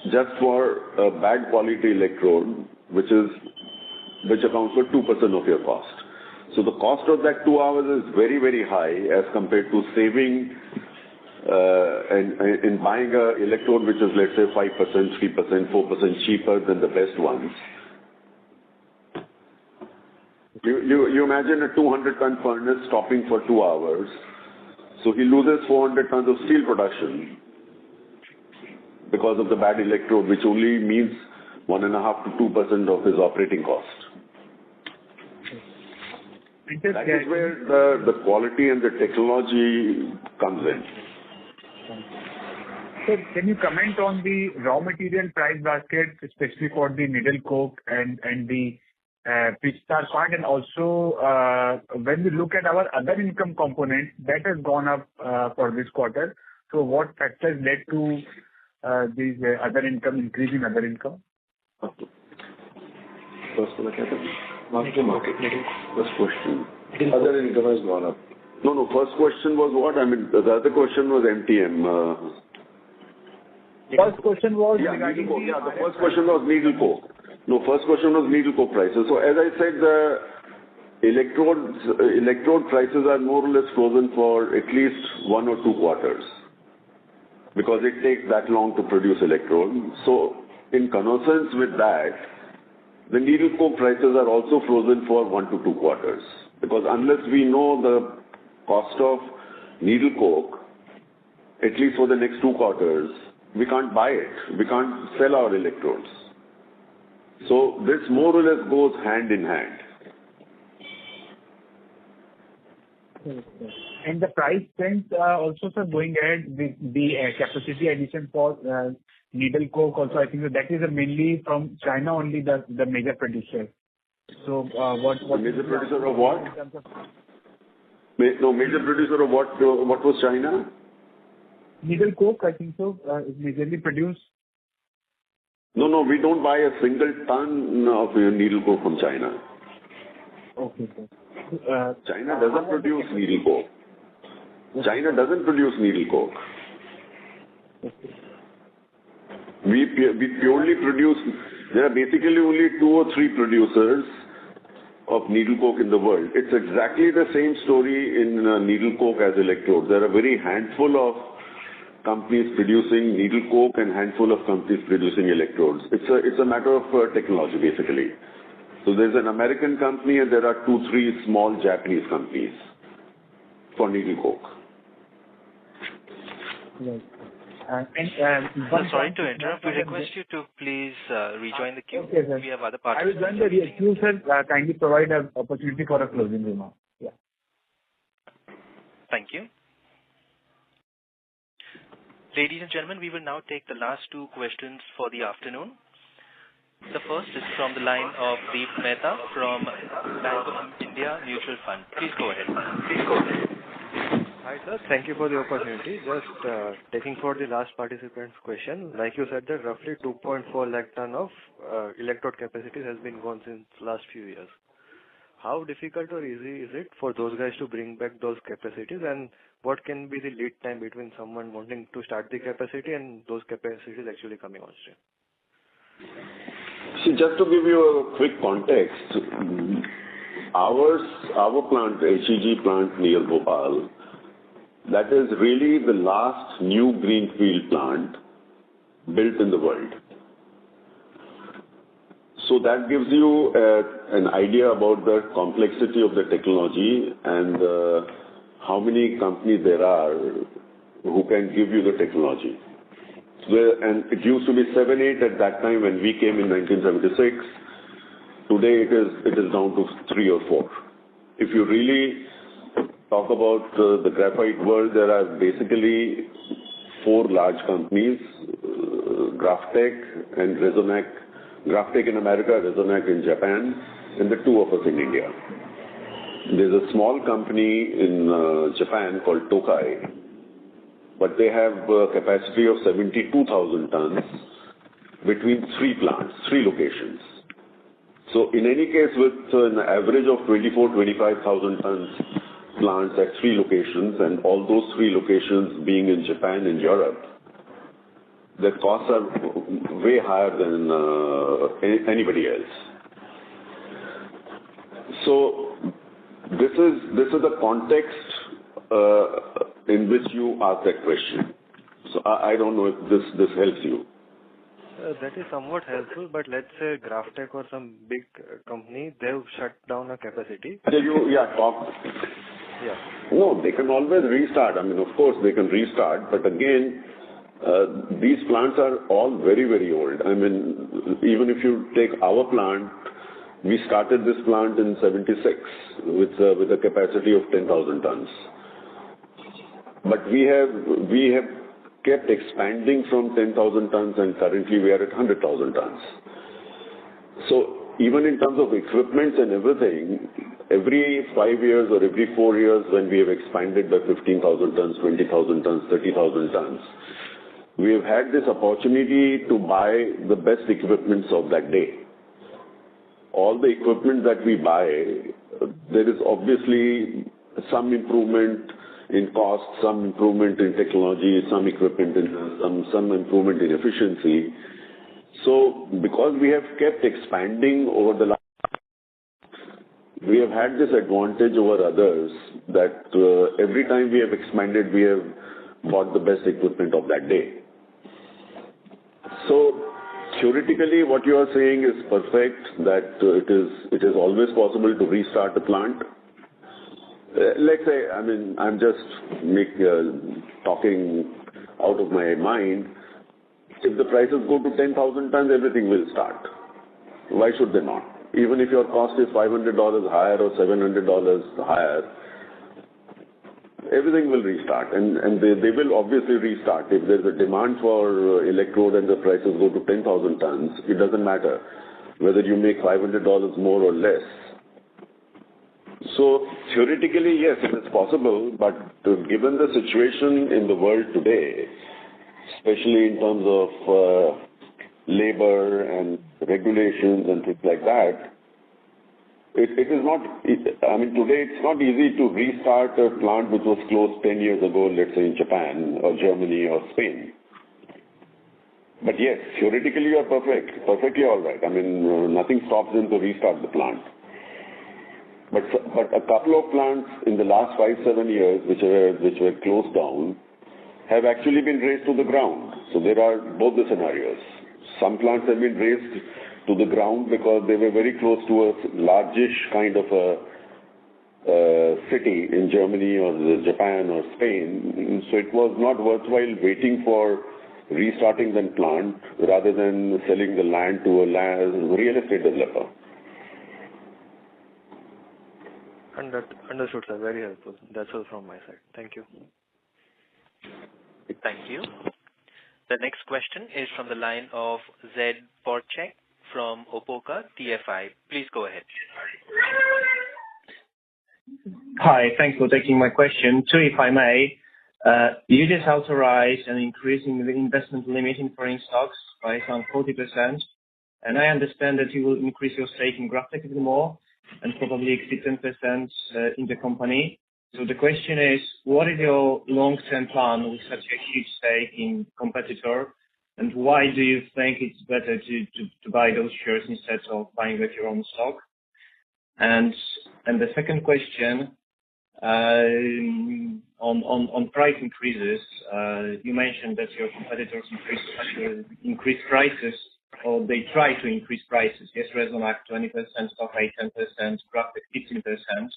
just for a bad quality electrode, which accounts for 2% of your cost. So the cost of that 2 hours is very, very high as compared to saving and in buying an electrode which is, let's say, 5%, 3%, 4% cheaper than the best ones. You imagine a 200-ton furnace stopping for 2 hours. So he loses 400 tons of steel production, because of the bad electrode, which only means 1.5 to 2% of his operating cost. That is where the quality and the technology comes in. So can you comment on the raw material price basket, especially for the needle coke and the pitch tar part? And also, when we look at our other income component, that has gone up for this quarter. So what factors led to these other income, increasing other income? First question. Other income has gone up. No, first question was what? I mean, the other question was MTM. First question was regarding the first question was needle coke. No, first question was needle coke prices. So as I said, the electrode prices are more or less frozen for at least 1 or 2 quarters because it takes that long to produce electrode. So in connoissance with that, the needle coke prices are also frozen for 1 to 2 quarters because unless we know the cost of needle coke, at least for the next 2 quarters, we can't buy it. We can't sell our electrodes. So this more or less goes hand in hand. And the price trends also, sir, going ahead with the capacity addition for needle coke also, I think that is mainly from China only, the major producer. So what major producer of what? Major producer of what? What was China? Needle coke, I think so, is majorly produced. No, we don't buy a single ton of needle coke from China. Okay, sir. China doesn't produce needle coke. China doesn't produce needle coke. Okay. We purely produce, there are basically only 2 or 3 producers of needle coke in the world. It's exactly the same story in needle coke as electrode. There are very handful of companies producing needle coke and handful of companies producing electrodes. It's a matter of technology basically. So there's an American company and there are 2-3 small Japanese companies for needle coke. Right. Sorry to interrupt. We request you to please rejoin the queue. Okay, sir. We have other I will participants. join the queue, sir. Kindly provide an opportunity for a closing remark. Yeah. Thank you. Ladies and gentlemen, we will now take the last 2 questions for the afternoon. The first is from the line of Deep Mehta from Bank of India Mutual Fund. Please go ahead. Hi, sir. Thank you for the opportunity. Just taking for the last participant's question, like you said that roughly 2.4 lakh ton of electrode capacity has been gone since last few years. How difficult or easy is it for those guys to bring back those capacities, and what can be the lead time between someone wanting to start the capacity and those capacities actually coming on stream? See, just to give you a quick context, our plant, HEG plant near Bhopal, that is really the last new greenfield plant built in the world. So that gives you an idea about the complexity of the technology and how many companies there are who can give you the technology. And it used to be 7-8 at that time when we came in 1976. Today it is down to 3 or 4. If you really talk about the graphite world, there are basically 4 large companies, Graftech and Resonac. Graftech in America, Resonac in Japan, and the 2 of us in India. There's a small company in Japan called Tokai, but they have a capacity of 72,000 tons between 3 plants, 3 locations. So in any case, with an average of 24,000-25,000 tons plants at 3 locations, and all those 3 locations being in Japan and Europe, the costs are way higher than anybody else. So this is the context in which you ask that question. So I don't know if this helps you. That is somewhat helpful, but let's say Graftech or some big company, they've shut down a capacity. No, they can always restart. I mean, of course, they can restart, but again, these plants are all very, very old. I mean, even if you take our plant, we started this plant in 76 with a capacity of 10,000 tons. But we have kept expanding from 10,000 tons, and currently we are at 100,000 tons. So even in terms of equipment and everything, every 5 years or every 4 years when we have expanded by 15,000 tons, 20,000 tons, 30,000 tons, we have had this opportunity to buy the best equipments of that day. All the equipment that we buy, there is obviously some improvement in cost, some improvement in technology, some equipment in some improvement in efficiency. So because we have kept expanding over the last, we have had this advantage over others that every time we have expanded, we have bought the best equipment of that day. So theoretically, what you are saying is perfect, that it is always possible to restart a plant. Let's say, I mean, I'm just talking out of my mind. If the prices go to 10,000 tons, everything will start. Why should they not? Even if your cost is $500 higher or $700 higher, everything will restart, and they will obviously restart. If there's a demand for electrode and the prices go to 10,000 tons, it doesn't matter whether you make $500 more or less. So theoretically, yes, it is possible, but given the situation in the world today, especially in terms of labor and regulations and things like that, it is not, I mean, today it's not easy to restart a plant which was closed 10 years ago, let's say in Japan or Germany or Spain. But yes, theoretically you are perfectly all right. I mean, nothing stops them to restart the plant. But a couple of plants in the last 5-7 years, which were closed down, have actually been razed to the ground. So there are both the scenarios. Some plants have been razed to the ground because they were very close to a largish kind of a city in Germany or Japan or Spain. So it was not worthwhile waiting for restarting the plant rather than selling the land to a real estate developer. Understood, sir. Very helpful. That's all from my side. Thank you. Thank you. The next question is from the line of Zed Porchek from Opoka TFI. Please go ahead. Hi, thanks for taking my question. Two, if I may. You just authorized an increase in the investment limit in foreign stocks by some 40%, and I understand that you will increase your stake in GrafTech even more and probably exceed 10% in the company. So the question is, what is your long-term plan with such a huge stake in competitor, and why do you think it's better to buy those shares instead of buying back your own stock? And the second question, on price increases, you mentioned that your competitors increase prices, or they try to increase prices. Yes, Resonac 20%, Stockholm 10%, GrafTech 15%.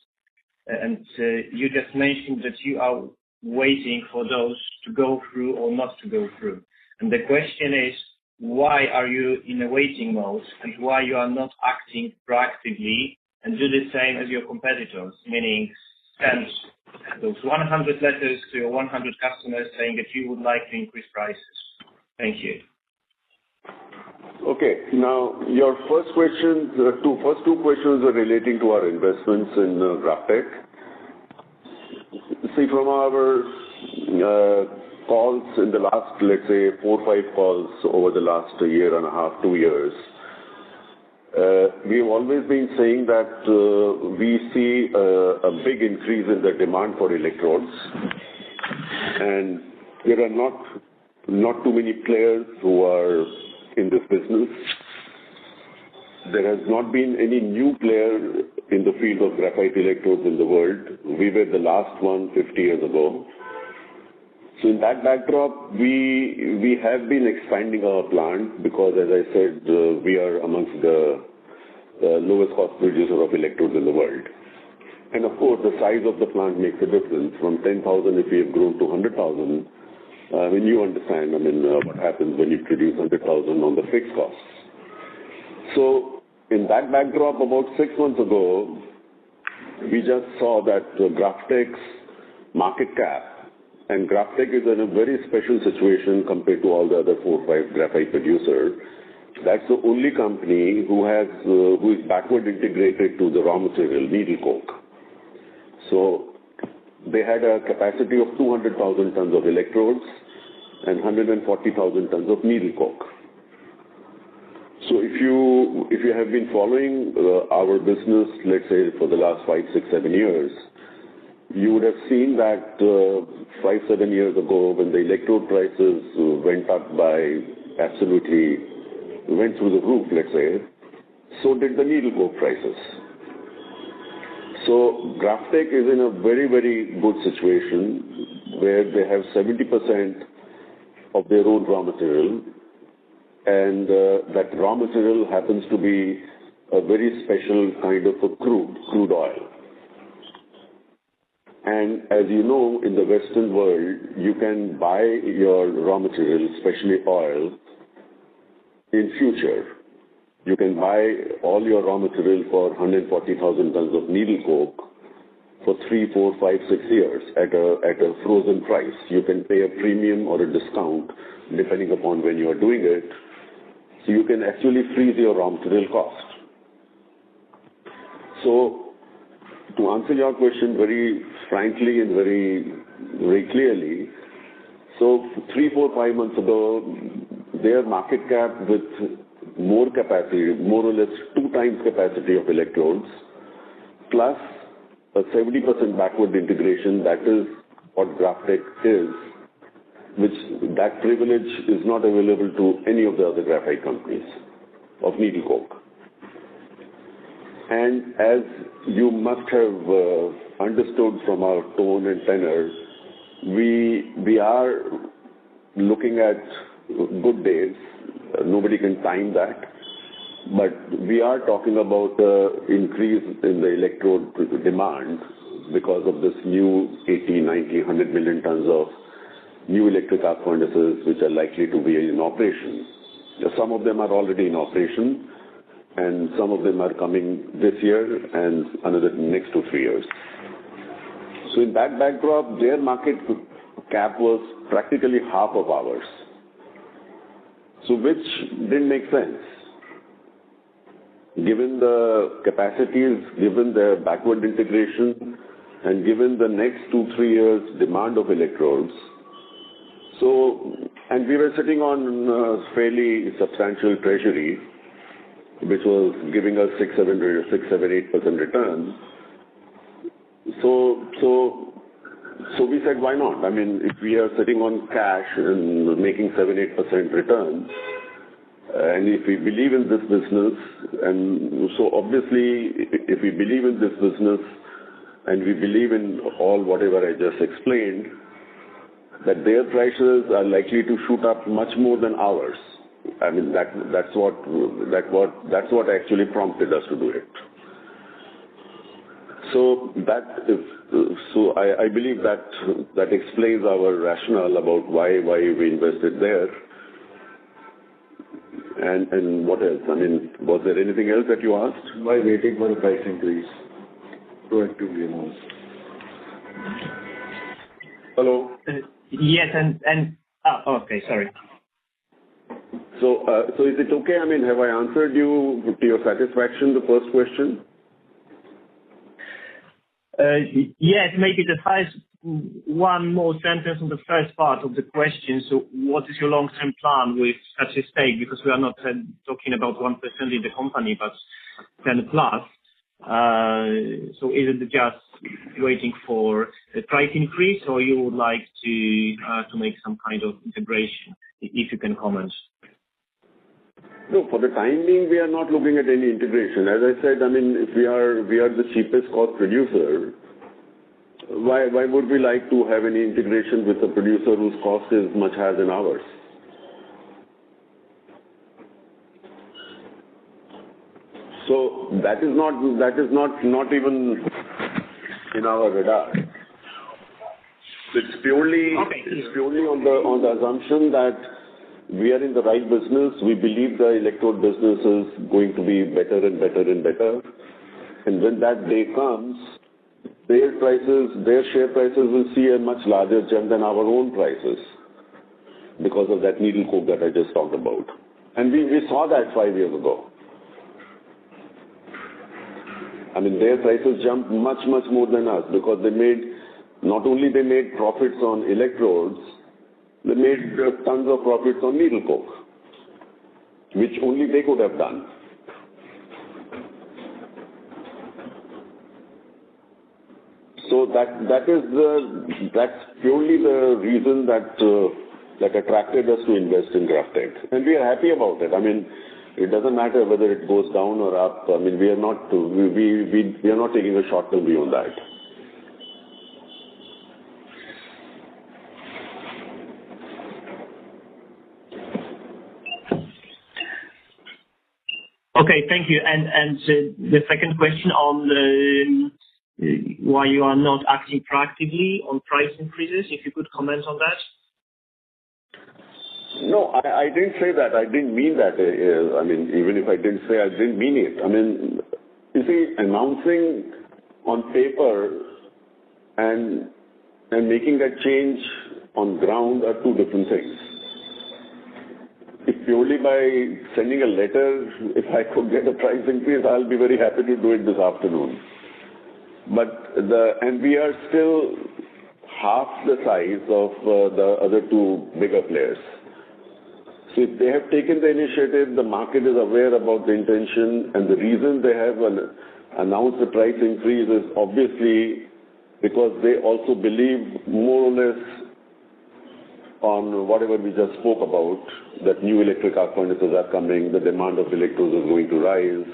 And you just mentioned that you are waiting for those to go through or not to go through. And the question is, why are you in a waiting mode, and why you are not acting proactively and do the same as your competitors, meaning send those 100 letters to your 100 customers saying that you would like to increase prices? Thank you. Okay. Now, your first question, first two questions are relating to our investments in GrafTech. See, from our calls in the last, let's say, 4 or 5 calls over the last year and a half, 2 years, we've always been saying that we see a big increase in the demand for electrodes, and there are not too many players who are in this business. There has not been any new player in the field of graphite electrodes in the world. We were the last one 50 years ago. So in that backdrop, we have been expanding our plant because, as I said, we are amongst the lowest cost producer of electrodes in the world. And of course, the size of the plant makes a difference. From 10,000, if we have grown to 100,000, When you understand, what happens when you produce 100,000 on the fixed costs. So in that backdrop, about 6 months ago, we just saw that Graphtech's market cap, and Graphtech is in a very special situation compared to all the other 4 or 5 graphite producers. That's the only company who is backward integrated to the raw material, needle coke. So they had a capacity of 200,000 tons of electrodes and 140,000 tons of needle coke. So if you have been following our business, let's say for the last 5, 6, 7 years, you would have seen that 5, 7 years ago when the electrode prices went up by went through the roof, let's say, so did the needle coke prices. So Graphtech is in a very, very good situation where they have 70% of their own raw material, and that raw material happens to be a very special kind of a crude oil. And as you know, in the Western world, you can buy your raw material, especially oil, in future. You can buy all your raw material for 140,000 tons of needle coke for 3, 4, 5, 6 years at a frozen price. You can pay a premium or a discount depending upon when you are doing it. So you can actually freeze your raw material cost. So to answer your question very frankly and very, very clearly, so 3, 4, 5 months ago, their market cap with more capacity, more or less 2 times capacity of electrodes, plus a 70% backward integration, that is what Graphtech is, which that privilege is not available to any of the other graphite companies of needle coke. And as you must have understood from our tone and tenor, we are looking at good days. Nobody can time that. But we are talking about increase in the electrode demand because of this new 80, 90, 100 million tons of new electric arc furnaces which are likely to be in operation. Some of them are already in operation and some of them are coming this year and another next 2, 3 years. So in that backdrop, their market cap was practically half of ours. So which didn't make sense. Given the capacities, given the backward integration, and given the next 2, 3 years demand of electrodes. So, and we were sitting on a fairly substantial treasury, which was giving us 6, 7, 8% return. So we said, why not? I mean, if we are sitting on cash and making 7, 8% return, and if we believe in this business, and so obviously, if we believe in this business and we believe in all whatever I just explained, that their prices are likely to shoot up much more than ours. I mean, that's what actually prompted us to do it. So I believe that explains our rationale about why we invested there. And what else? I mean, was there anything else that you asked? Why waiting for a price increase? Proactively announced. Hello? Yes, okay, sorry. So is it okay? I mean, have I answered you to your satisfaction, the first question? Yes, maybe the first one more sentence on the first part of the question. So what is your long-term plan with such a stake? Because we are not talking about 1% in the company, but 10 plus. So is it just waiting for a price increase, or you would like to make some kind of integration, if you can comment? No, for the time being, we are not looking at any integration. As I said, I mean, if we are the cheapest cost producer, why would we like to have any integration with a producer whose cost is much higher than ours? So that is not even in our radar. It's purely on the assumption that we are in the right business. We believe the electrode business is going to be better and better and better. And when that day comes, their share prices will see a much larger jump than our own prices because of that needle coke that I just talked about. And we saw that 5 years ago. I mean, their prices jumped much, much more than us because not only they made profits on electrodes, they made tons of profits on needle coke, which only they could have done. So that's purely the reason that attracted us to invest in GrafTech, and we are happy about it. I mean, it doesn't matter whether it goes down or up. I mean, we are not taking a short-term view on that. Okay, thank you. And the second question on why you are not acting proactively on price increases, if you could comment on that. No, I didn't say that. I didn't mean that. I mean, even if I didn't say, I didn't mean it. I mean, you see, announcing on paper and making that change on ground are two different things. If purely by sending a letter, if I could get a price increase, I'll be very happy to do it this afternoon. And we are still half the size of the other two bigger players. So if they have taken the initiative, the market is aware about the intention, and the reason they have announced the price increase is obviously because they also believe more or less on whatever we just spoke about, that new electric arc furnaces are coming, the demand of electrodes is going to rise.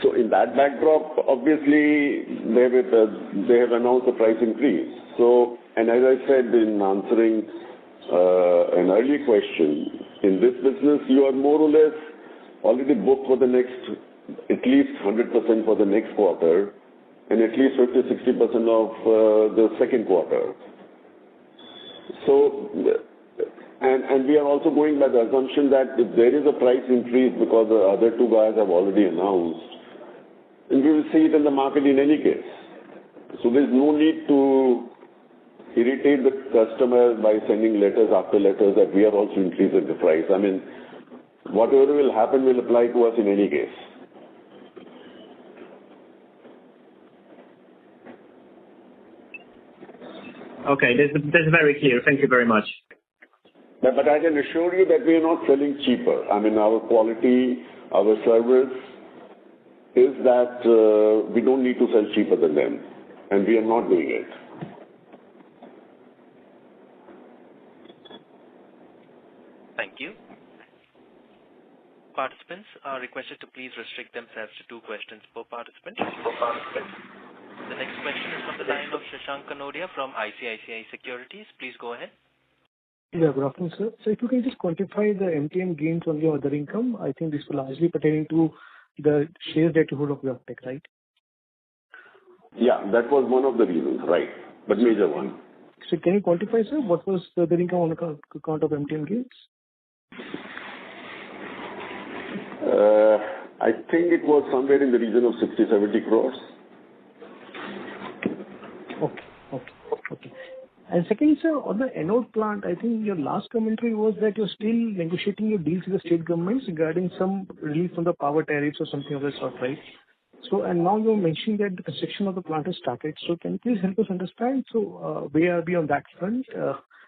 So in that backdrop, obviously, they have announced a price increase. So, and as I said in answering an earlier question, in this business, you are more or less already booked for the next, at least 100% for the next quarter, and at least 50-60% of the second quarter. So, and we are also going by the assumption that if there is a price increase because the other two guys have already announced, and we will see it in the market in any case. So there's no need to irritate the customer by sending letters after letters that we are also increasing the price. I mean, whatever will happen will apply to us in any case. Okay, that's very clear. Thank you very much. But I can assure you that we are not selling cheaper. I mean, our quality, our service is that we don't need to sell cheaper than them, and we are not doing it. Thank you. Participants are requested to please restrict themselves to 2 questions per participant. The next question is from the line of Shashank Kanodia from ICICI Securities. Please go ahead. Yeah, good afternoon, sir. So if you can just quantify the MTM gains on your other income, I think this will largely pertaining to the shares that you hold of GrafTech, right? Yeah, that was one of the reasons, right? But major one. So can you quantify, sir, what was the other income on account of MTM gains? I think it was somewhere in the region of 60-70 crores. Okay. And second, sir, on the anode plant, I think your last commentary was that you're still negotiating your deals with the state governments regarding some relief from the power tariffs or something of that sort, right? So, and now you're mentioning that the construction of the plant has started. So can you please help us understand? So, where are we on that front?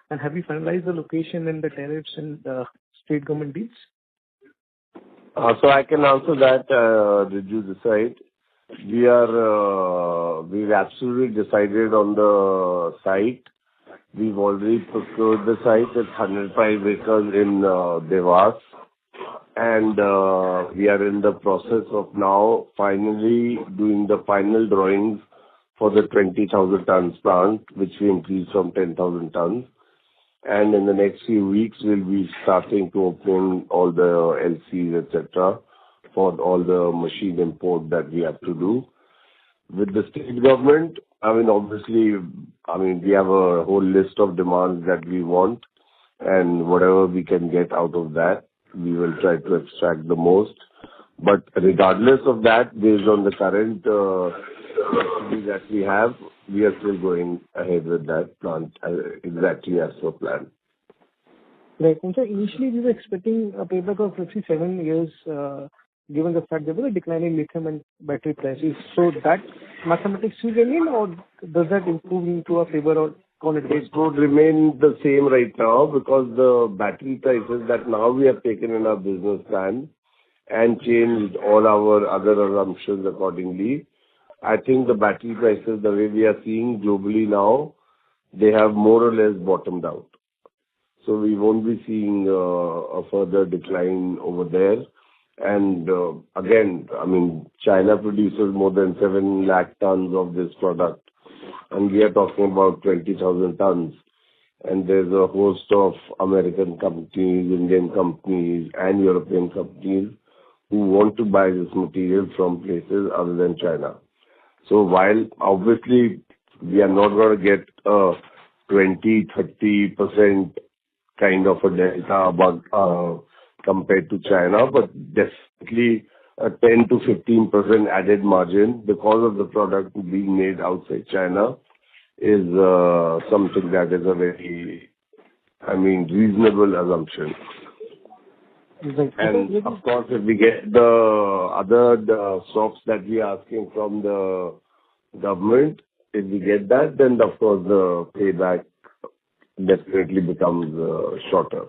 And have you finalized the location and the tariffs and the state government deals? So I can answer that, did you decide? We've absolutely decided on the site. We've already procured the site. It's 105 acres in Devas. And we are in the process of now finally doing the final drawings for the 20,000 tons plant, which we increased from 10,000 tons. And in the next few weeks, we'll be starting to open all the LCs, etc., for all the machine import that we have to do. With the state government, obviously, we have a whole list of demands that we want, and whatever we can get out of that, we will try to extract the most. But regardless of that, based on the current capacity that we have, we are still going ahead with that plant exactly as per plan. Right. And so initially we were expecting a payback of roughly 7 years, given the fact there was a decline in lithium and battery prices. So that mathematics still remain, or does that improve into our favor, or call it? It would remain the same right now because the battery prices that now we have taken in our business plan and changed all our other assumptions accordingly. I think the battery prices, the way we are seeing globally now, they have more or less bottomed out. So we won't be seeing a further decline over there. And again, China produces more than 7 lakh tons of this product, and we are talking about 20,000 tons. And there's a host of American companies, Indian companies, and European companies who want to buy this material from places other than China. So while obviously we are not going to get a 20-30% kind of a delta above, compared to China, but definitely a 10 to 15% added margin because of the product being made outside China is something that is a very, reasonable assumption. And of course, if we get the stocks that we are asking from the government, if we get that, then of course the payback definitely becomes shorter.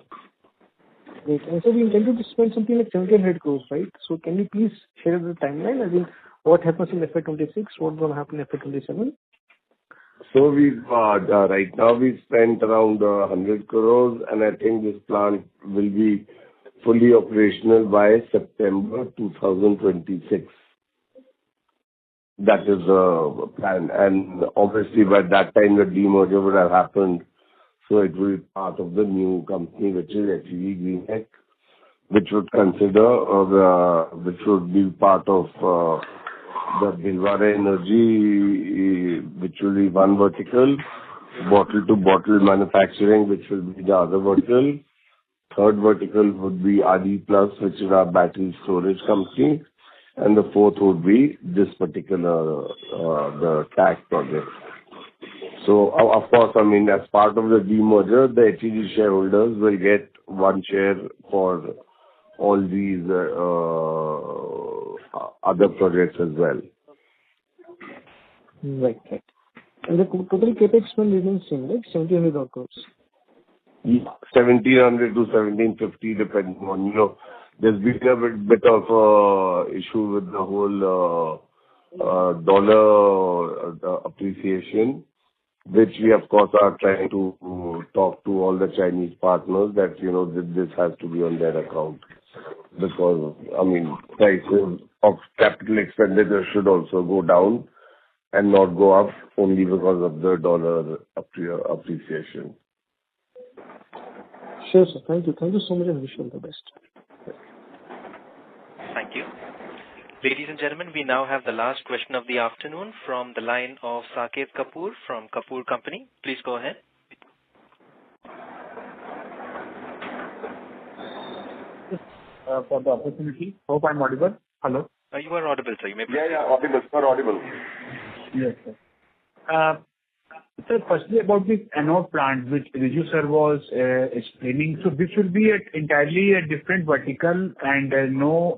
Great. And so we intended to spend something like 1,700 crores, right? So can you please share the timeline? What happens in FY26? What's going to happen in FY27? So we've right now we spent around 100 crores, and I think this plant will be fully operational by September 2026. That is the plan. And obviously by that time the demerger would have happened. So it will be part of the new company, which is HEG Green Tech, which would which would be part of the Bhilwara Energy, which will be one vertical, bottle-to-bottle manufacturing, which will be the other vertical. Third vertical would be RD Plus, which is our battery storage company. And the fourth would be this particular, the TAC project. So, of course, as part of the demerger, the HEG shareholders will get one share for all these other projects as well. Right. And the total capex spend remains same, right? 1,700 crores. Yeah, 1,700 to 1,750, depending on, there's been a bit of issue with the whole dollar appreciation, which we of course are trying to talk to all the Chinese partners that, this has to be on their account. Because, prices of capital expenditure should also go down and not go up only because of the dollar appreciation. Sure, sir. Thank you. Thank you so much, and wish you all the best. Thank you. Ladies and gentlemen, we now have the last question of the afternoon from the line of Saket Kapoor from Kapoor Company. Please go ahead. For the opportunity. Hope I'm audible. Hello? You are audible, sir. You may proceed. Yeah, audible. Sir, audible. Yes, sir. Sir, firstly about this anode plant, which Riju sir was explaining. So this will be entirely a different vertical and no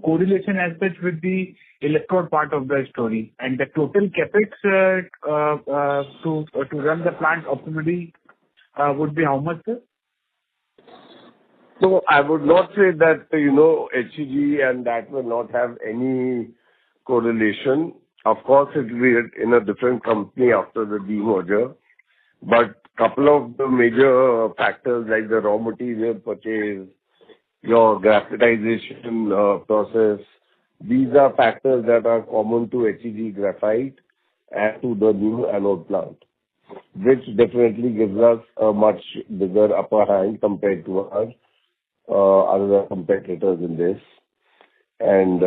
correlation as such with the electrode part of the story. And the total capex to run the plant optimally would be how much, sir? So I would not say that, HEG and that will not have any correlation. Of course, it will be in a different company after the demerger. But couple of the major factors like the raw material purchase, your graphitization process, these are factors that are common to HEG graphite and to the new anode plant, which definitely gives us a much bigger upper hand compared to our other competitors in this. And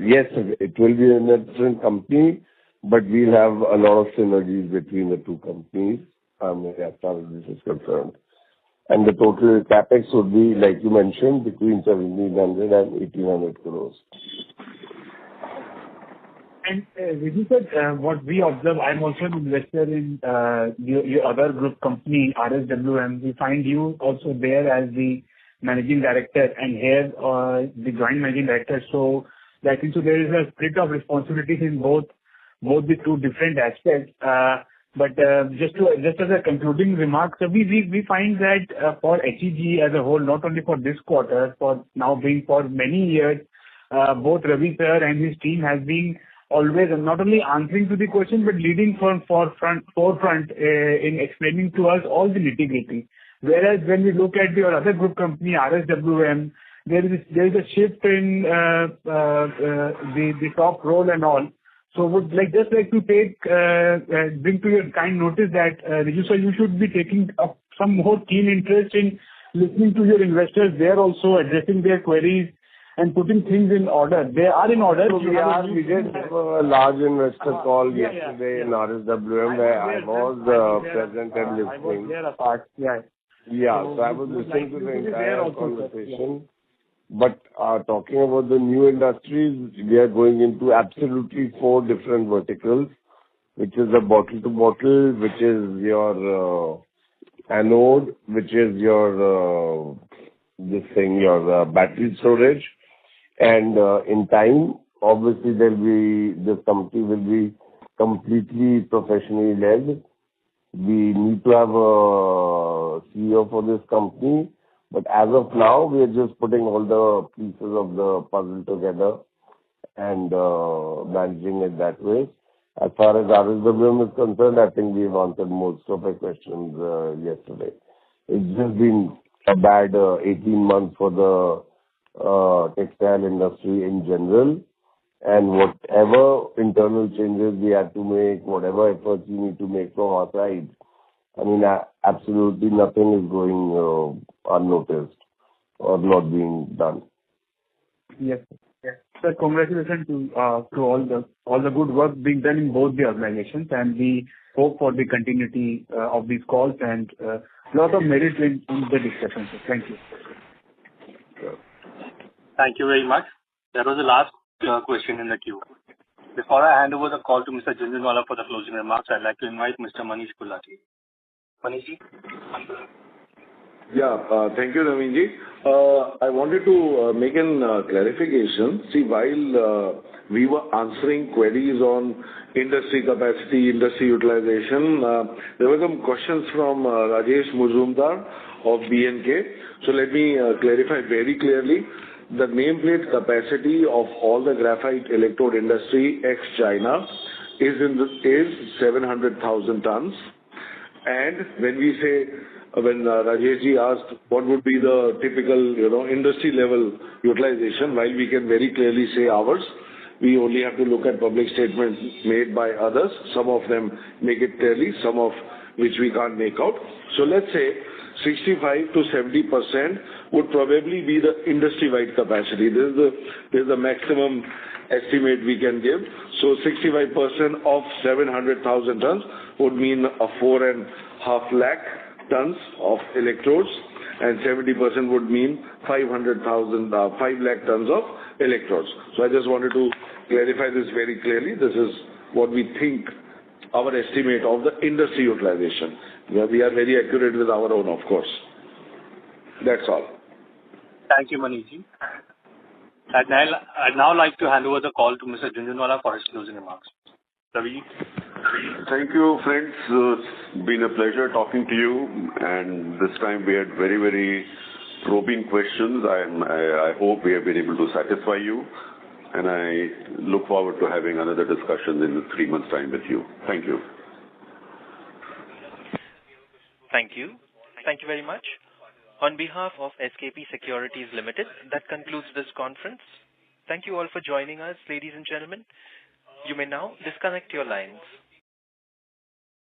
yes, it will be in a different company, but we'll have a lot of synergies between the two companies, as far as this is concerned. And the total CapEx would be, like you mentioned, between 1,700 and 1,800 crores. And Vijay sir, what we observe, I'm also an investor in your other group company, RSWM. We find you also there as the managing director and here the joint managing director. So I think so there is a split of responsibilities in both the two different aspects. But just as a concluding remark, so we find that for HEG as a whole, not only for this quarter, for now being for many years, both Ravi sir and his team has been always not only answering to the question, but leading from forefront in explaining to us all the nitty-gritty. Whereas when we look at your other group company, RSWM, there is a shift in the top role and all. So would just like to bring to your kind notice that Riju sir, you should be taking up some more keen interest in listening to your investors. They are also addressing their queries and putting things in order. They are in order. So we did have a large investor call yesterday in RSWM where I was present and listening. I was there apart. Yeah. Yeah, so I was listening to the entire conversation. But talking about the new industries, we are going into absolutely 4 different verticals, which is the bottle-to-bottle, which is your anode, which is your your battery storage. And in time, obviously, this company will be completely professionally led. We need to have a CEO for this company. But as of now, we are just putting all the pieces of the puzzle together and managing it that way. As far as RSWM is concerned, I think we've answered most of the questions yesterday. It's just been a bad 18 months for the textile industry in general. And whatever internal changes we had to make, whatever efforts we need to make from our side, I mean, absolutely nothing is going unnoticed or not being done. Yes. Sir, congratulations to all the good work being done in both the organizations, and we hope for the continuity of these calls and lot of merit in the discussion. So thank you. Thank you very much. That was the last question in the queue. Before I hand over the call to Mr. Jhunjhunwala for the closing remarks, I'd like to invite Mr. Manish Gulati. Manishji? Yeah, thank you, Naveenji. I wanted to make a clarification. See, while we were answering queries on industry capacity, industry utilization, there were some questions from Rajesh Muzumdar of BNK. So let me clarify very clearly. The nameplate capacity of all the graphite electrode industry ex-China is 700,000 tons. And when Rajeshji asked what would be the typical, industry level utilization, while we can very clearly say ours, we only have to look at public statements made by others. Some of them make it clearly, some of which we can't make out. So let's say 65 to 70% would probably be the industry-wide capacity. This is the maximum estimate we can give. So 65% of 700,000 tons would mean a 4.5 lakh tons of electrodes, and 70% would mean 5 lakh tons of electrodes. So I just wanted to clarify this very clearly. This is what we think our estimate of the industry utilization. We are very accurate with our own, of course. That's all. Thank you, Manishji. I'd now like to hand over the call to Mr. Jhunjhunwala for his closing remarks. Ravi? Thank you, friends. It's been a pleasure talking to you. And this time we had very, very probing questions. I hope we have been able to satisfy you. And I look forward to having another discussion in 3 months' time with you. Thank you. Thank you. Thank you very much. On behalf of SKP Securities Limited, that concludes this conference. Thank you all for joining us, ladies and gentlemen. You may now disconnect your lines.